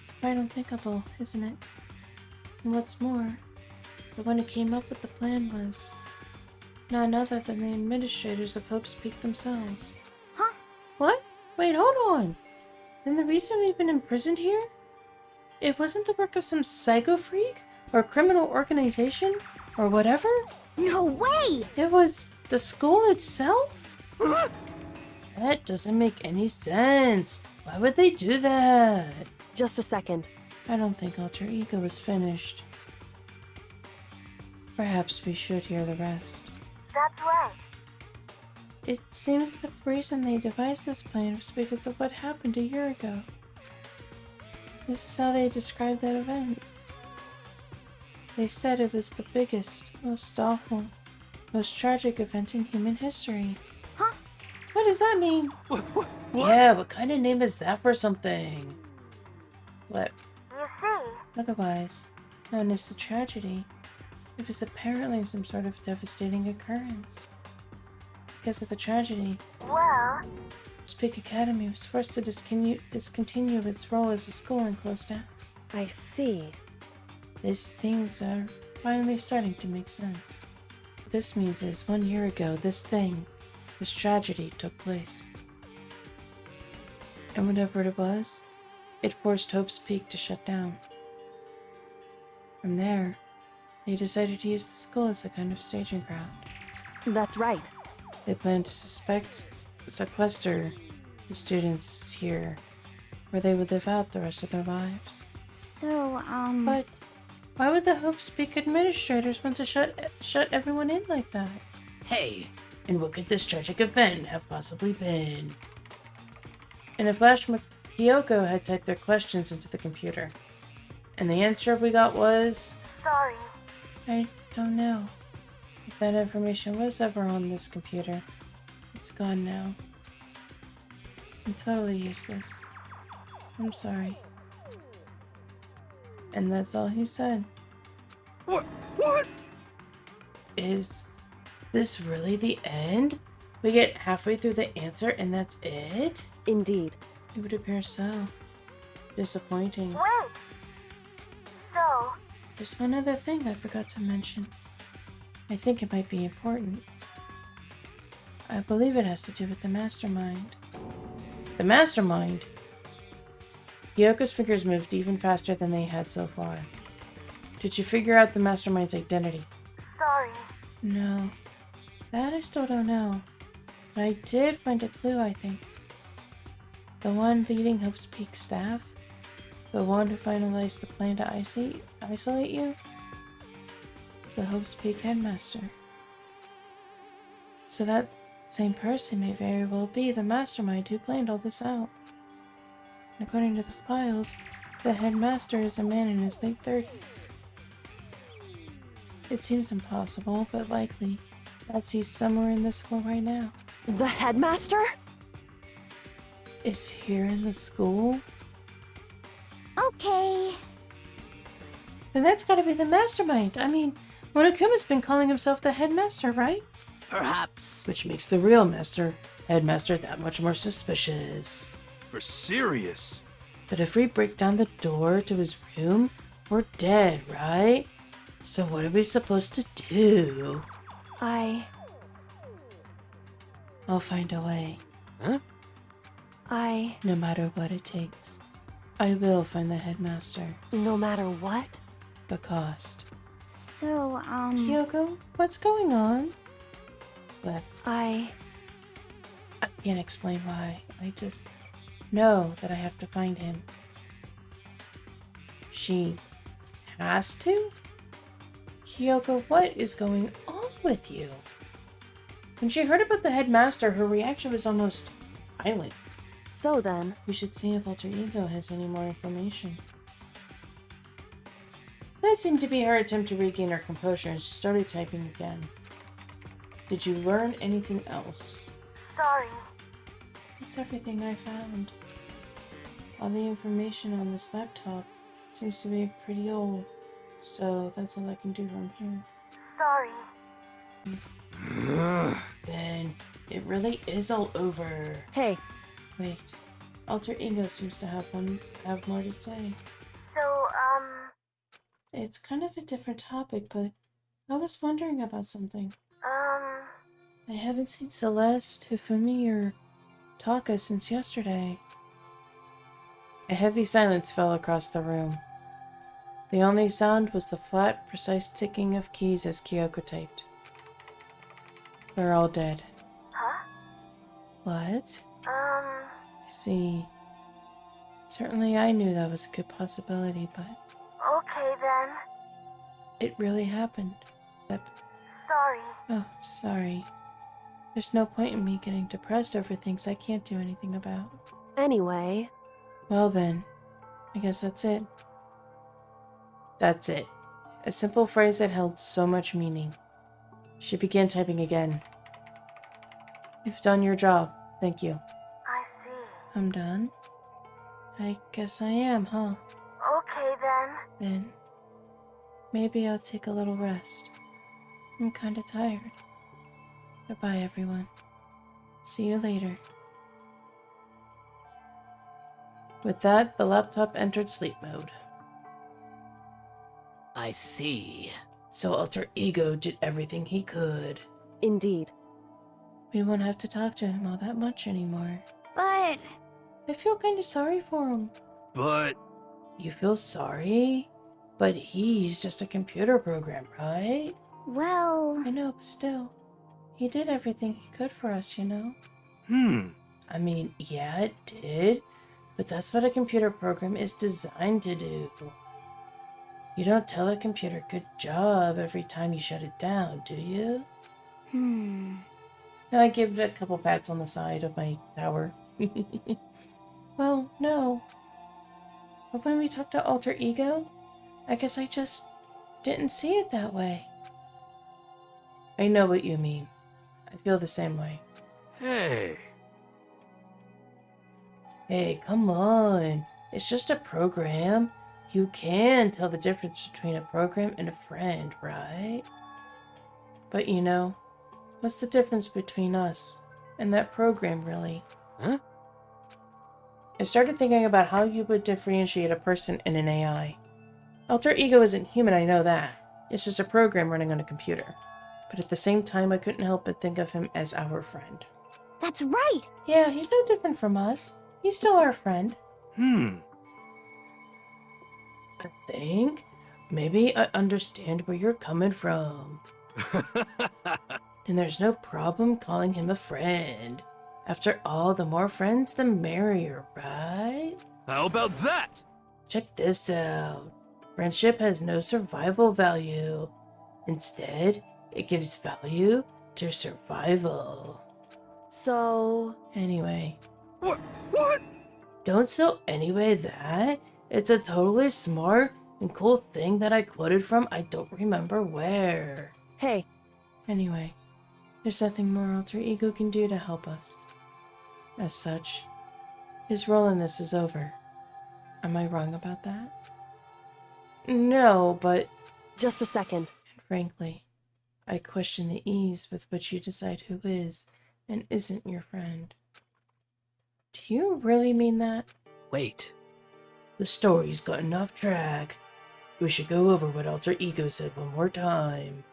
It's quite unthinkable, isn't it? And what's more, the one who came up with the plan was none other than the administrators of Hope's Peak themselves. Huh? What? Wait, hold on! Then the reason we've been imprisoned here? It wasn't the work of some psycho freak? Or criminal organization? Or whatever? No way! It was the school itself? That doesn't make any sense. Why would they do that? just a second. I don't think Alter Ego is finished. Perhaps we should hear the rest. that's right. It seems the reason they devised this plan was because of what happened a year ago. This is how they described that event. They said it was the biggest, most awful, most tragic event in human history. Huh? What does that mean? What? Yeah, what kind of name is that for something? What? You see, Otherwise known as the tragedy. It was apparently some sort of devastating occurrence. Because of the tragedy, well, Speak Academy was forced to discontinue its role as a school and closed down. I see. These things are finally starting to make sense. What this means is 1 year ago, this tragedy took place. And whatever it was, it forced Hope's Peak to shut down. From there, they decided to use the school as a kind of staging ground. That's right. They plan to sequester the students here, where they would live out the rest of their lives. So, But why would the Hope Speak administrators want to shut everyone in like that? Hey, And what could this tragic event have possibly been? In a flash, Kyoko had typed their questions into the computer, and the answer we got was, sorry. I don't know. If that information was ever on this computer, it's gone now. I'm totally useless. I'm sorry. And that's all he said. What? Is this really the end? We get halfway through the answer and that's it? Indeed. It would appear so. Disappointing. Wait. So, There's one other thing I forgot to mention. I think it might be important. I believe it has to do with the mastermind. The mastermind? Kyoko's fingers moved even faster than they had so far. Did you figure out the mastermind's identity? sorry. No. That I still don't know. But I did find a clue, I think. The one leading Hope's Peak staff? The one who finalized the plan to isolate you? Is the Hope's Peak headmaster. So that same person may very well be the mastermind who planned all this out. According to the files, the headmaster is a man in his late 30s. It seems impossible, but likely, as he's somewhere in the school right now. The headmaster? Is here in the school? okay. Then that's gotta be the mastermind. I mean, Monokuma's been calling himself the headmaster, right? perhaps. Which makes the real headmaster that much more suspicious. For serious? But if we break down the door to his room, we're dead, right? So what are we supposed to do? I'll find a way. Huh? No matter what it takes. I will find the headmaster. No matter what? The cost. So, Kyoko, what's going on? But I can't explain why. I just know that I have to find him. She has to? Kyoko, what is going on with you? When she heard about the headmaster, her reaction was almost violent. So then, We should see if Alter Ego has any more information. That seemed to be her attempt to regain her composure, and she started typing again. Did you learn anything else? Sorry. That's everything I found. All the information on this laptop seems to be pretty old, so that's all I can do from here. Sorry. Then it really is all over. hey, Wait, Alter Ego seems to have more to say. So, It's kind of a different topic, but I was wondering about something. I haven't seen Celeste, Hifumi, or Taka since yesterday. A heavy silence fell across the room. The only sound was the flat, precise ticking of keys as Kyoko typed. They're all dead. huh? What? I see. Certainly I knew that was a good possibility, but Okay then. it really happened. Sorry. Oh, sorry. There's no point in me getting depressed over things I can't do anything about. anyway, Well then, I guess that's it. That's it. A simple phrase that held so much meaning. She began typing again. You've done your job. Thank you. I see. I'm done? I guess I am, huh? Okay then. Then, maybe I'll take a little rest. I'm kinda tired. Goodbye, everyone. See you later. With that, the laptop entered sleep mode. I see. So Alter Ego did everything he could. Indeed. We won't have to talk to him all that much anymore. But I feel kinda sorry for him. But You feel sorry? But he's just a computer program, right? well, I know, but still. He did everything he could for us, you know? I mean, yeah, it did. But that's what a computer program is designed to do. You don't tell a computer good job every time you shut it down, do you? No, I give it a couple pats on the side of my tower. Well, no. But when we talked to Alter Ego, I guess I just didn't see it that way. I know what you mean. I feel the same way. hey, Hey, come on. It's just a program. You can tell the difference between a program and a friend, right? But you know, what's the difference between us and that program, really? Huh? I started thinking about how you would differentiate a person and an AI. Alter Ego isn't human, I know that. It's just a program running on a computer. But at the same time, I couldn't help but think of him as our friend. that's right. Yeah, he's no different from us. He's still our friend. I think maybe I understand where you're coming from. Then there's no problem calling him a friend. After all, the more friends, the merrier, right? How about that? Check this out. Friendship has no survival value. Instead, it gives value to survival. So, Anyway, What? don't so anyway that. It's a totally smart and cool thing that I quoted from I don't remember where. hey, Anyway, there's nothing more Alter Ego can do to help us. As such, his role in this is over. Am I wrong about that? No, but just a second. frankly, I question the ease with which you decide who is and isn't your friend. Do you really mean that? Wait. The story's gotten off track. We should go over what Alter Ego said one more time.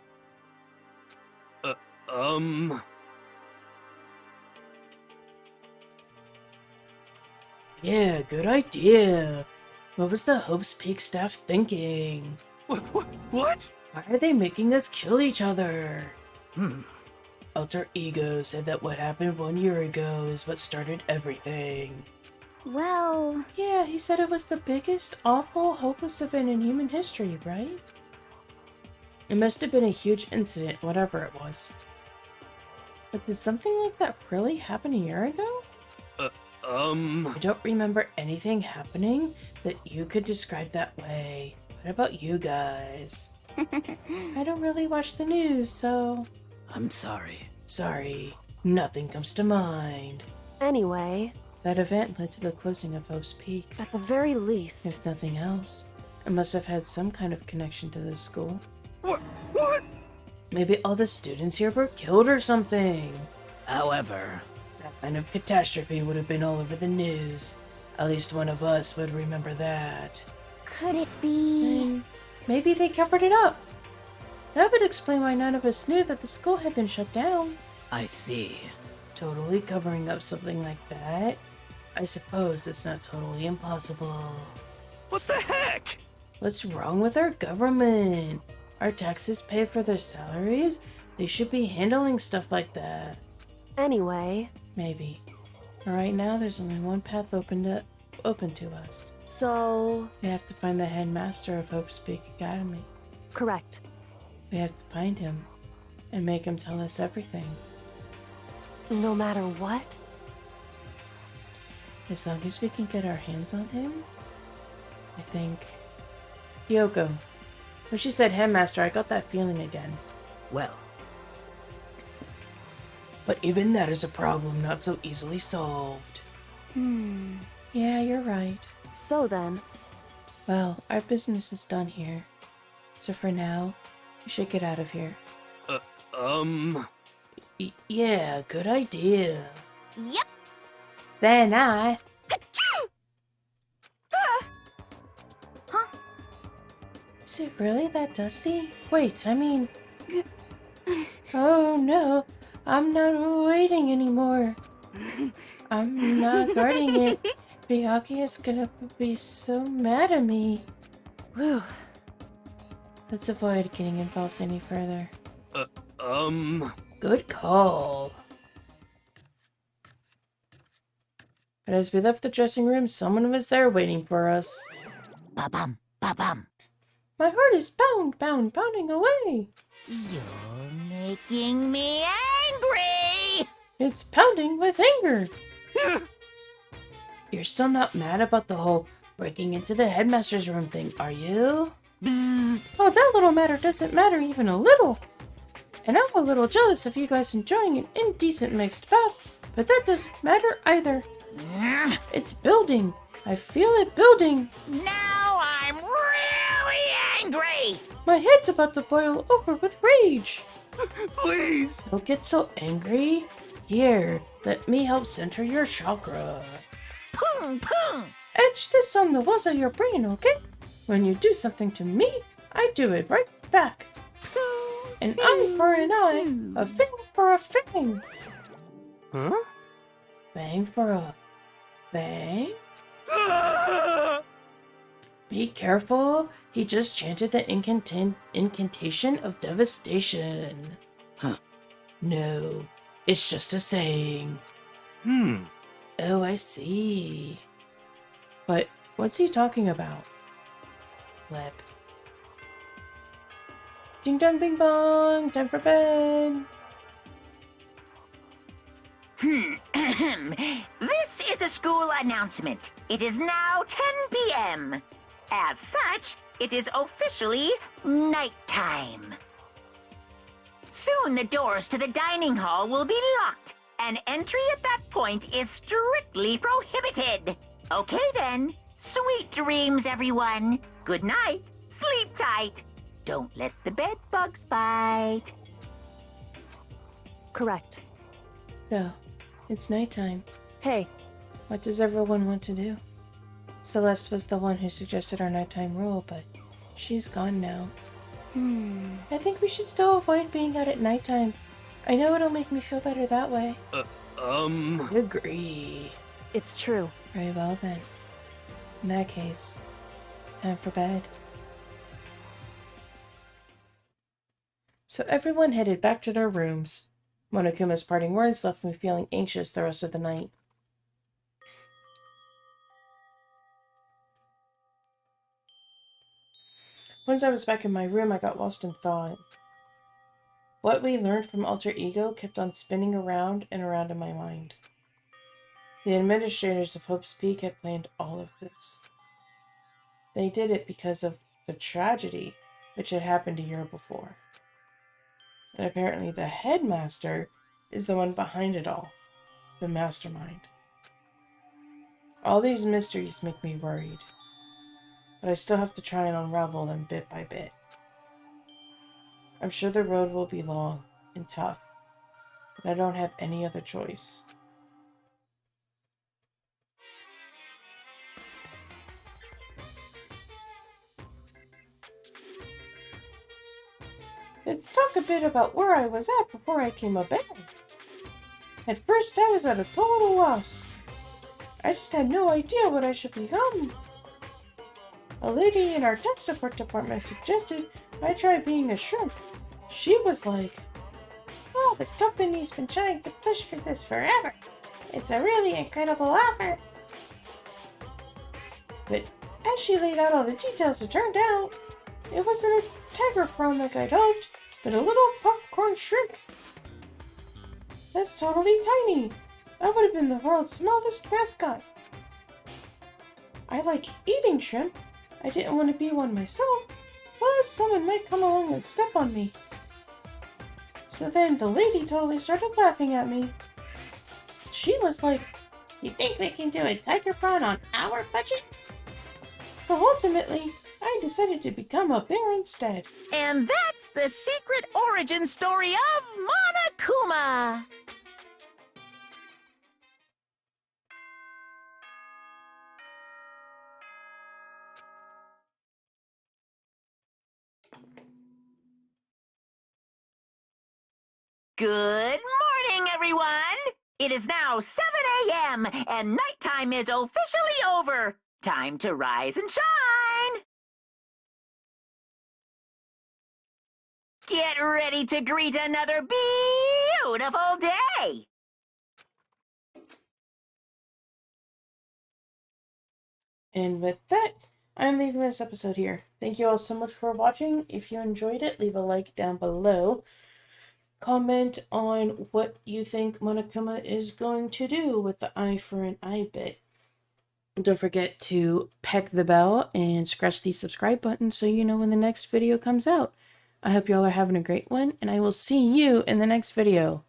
Yeah, good idea. What was the Hope's Peak staff thinking? What? Why are they making us kill each other? Hmm. Alter Ego said that what happened 1 year ago is what started everything. Well, Yeah, he said it was the biggest, awful, hopeless event in human history, right? It must have been a huge incident, whatever it was. But did something like that really happen a year ago? I don't remember anything happening that you could describe that way. What about you guys? I don't really watch the news, so... I'm sorry. Sorry, nothing comes to mind. Anyway, That event led to the closing of Hope's Peak. at the very least, If nothing else, it must have had some kind of connection to the school. What? Maybe all the students here were killed or something. However, That kind of catastrophe would have been all over the news. At least one of us would remember that. could it be? And maybe they covered it up. That would explain why none of us knew that the school had been shut down. I see. Totally covering up something like that? I suppose it's not totally impossible. What the heck? What's wrong with our government? Our taxes pay for their salaries? They should be handling stuff like that. anyway, Maybe. But right now, there's only one path open to us. so, We have to find the headmaster of Hope's Peak Academy. correct. We have to find him and make him tell us everything. No matter what? As long as we can get our hands on him, I think... Kyoko, When she said headmaster, I got that feeling again. Well, But even that is a problem not so easily solved. Yeah, you're right. So then, Well, our business is done here. So for now, we should get out of here. Yeah, good idea. Yep. Then I... Is it really that dusty? Wait, I mean... Oh no, I'm not waiting anymore. I'm not guarding it. Byakuya is gonna be so mad at me. whew, Let's avoid getting involved any further. Good call. But as we left the dressing room, someone was there waiting for us. Ba-bum, ba-bum. My heart is pounding away. You're making me angry! It's pounding with anger. You're still not mad about the whole breaking into the headmaster's room thing, are you? Bzzz. Oh, that little matter doesn't matter even a little. And I'm a little jealous of you guys enjoying an indecent mixed bath, but that doesn't matter either. It's building. I feel it building. Now I'm really angry! My head's about to boil over with rage. Please! Don't get so angry. Here, let me help center your chakra. Pung, pung! Etch this on the walls of your brain, okay? When you do something to me, I do it right back. An eye for an eye, a fang for a fang. Huh? Fang for a fang? Be careful, he just chanted the incantation of devastation. Huh. No, it's just a saying. Oh, I see. But what's he talking about? Flip. Ding dong bing bong, time for bed. This is a school announcement. It is now 10 p.m. As such, it is officially nighttime. Soon the doors to the dining hall will be locked, and entry at that point is strictly prohibited. Okay then. Sweet dreams, everyone. Good night. Sleep tight. Don't let the bed bugs bite. correct. So, it's nighttime. Hey, What does everyone want to do? Celeste was the one who suggested our nighttime rule, but she's gone now. I think we should still avoid being out at nighttime. I know it'll make me feel better that way. Agree. it's true. Very well then. In that case, time for bed. So everyone headed back to their rooms. Monokuma's parting words left me feeling anxious the rest of the night. Once I was back in my room, I got lost in thought. What we learned from Alter Ego kept on spinning around and around in my mind. The administrators of Hope's Peak had planned all of this. They did it because of the tragedy which had happened a year before. And apparently the headmaster is the one behind it all, the mastermind. All these mysteries make me worried, but I still have to try and unravel them bit by bit. I'm sure the road will be long and tough, but I don't have any other choice. Let's talk a bit about where I was at before I came of age. At first, I was at a total loss. I just had no idea what I should become. A lady in our tech support department suggested I try being a shrimp. She was like, "Oh, the company's been trying to push for this forever. It's a really incredible offer." But as she laid out all the details, it turned out it wasn't a tiger prawn like I'd hoped, but a little popcorn shrimp. That's totally tiny. I would have been the world's smallest mascot. I like eating shrimp. I didn't want to be one myself. Plus, someone might come along and step on me. So then the lady totally started laughing at me. She was like, "You think we can do a tiger prawn on our budget?" So ultimately, I decided to become a bear instead. And that's the secret origin story of Monokuma. Good morning, everyone. It is now 7 a.m. and nighttime is officially over. Time to rise and shine. Get ready to greet another beautiful day. And with that, I'm leaving this episode here. Thank you all so much for watching. If you enjoyed it, leave a like down below. Comment on what you think Monokuma is going to do with the eye for an eye bit. Don't forget to peck the bell and scratch the subscribe button so you know when the next video comes out. I hope you all are having a great one, and I will see you in the next video.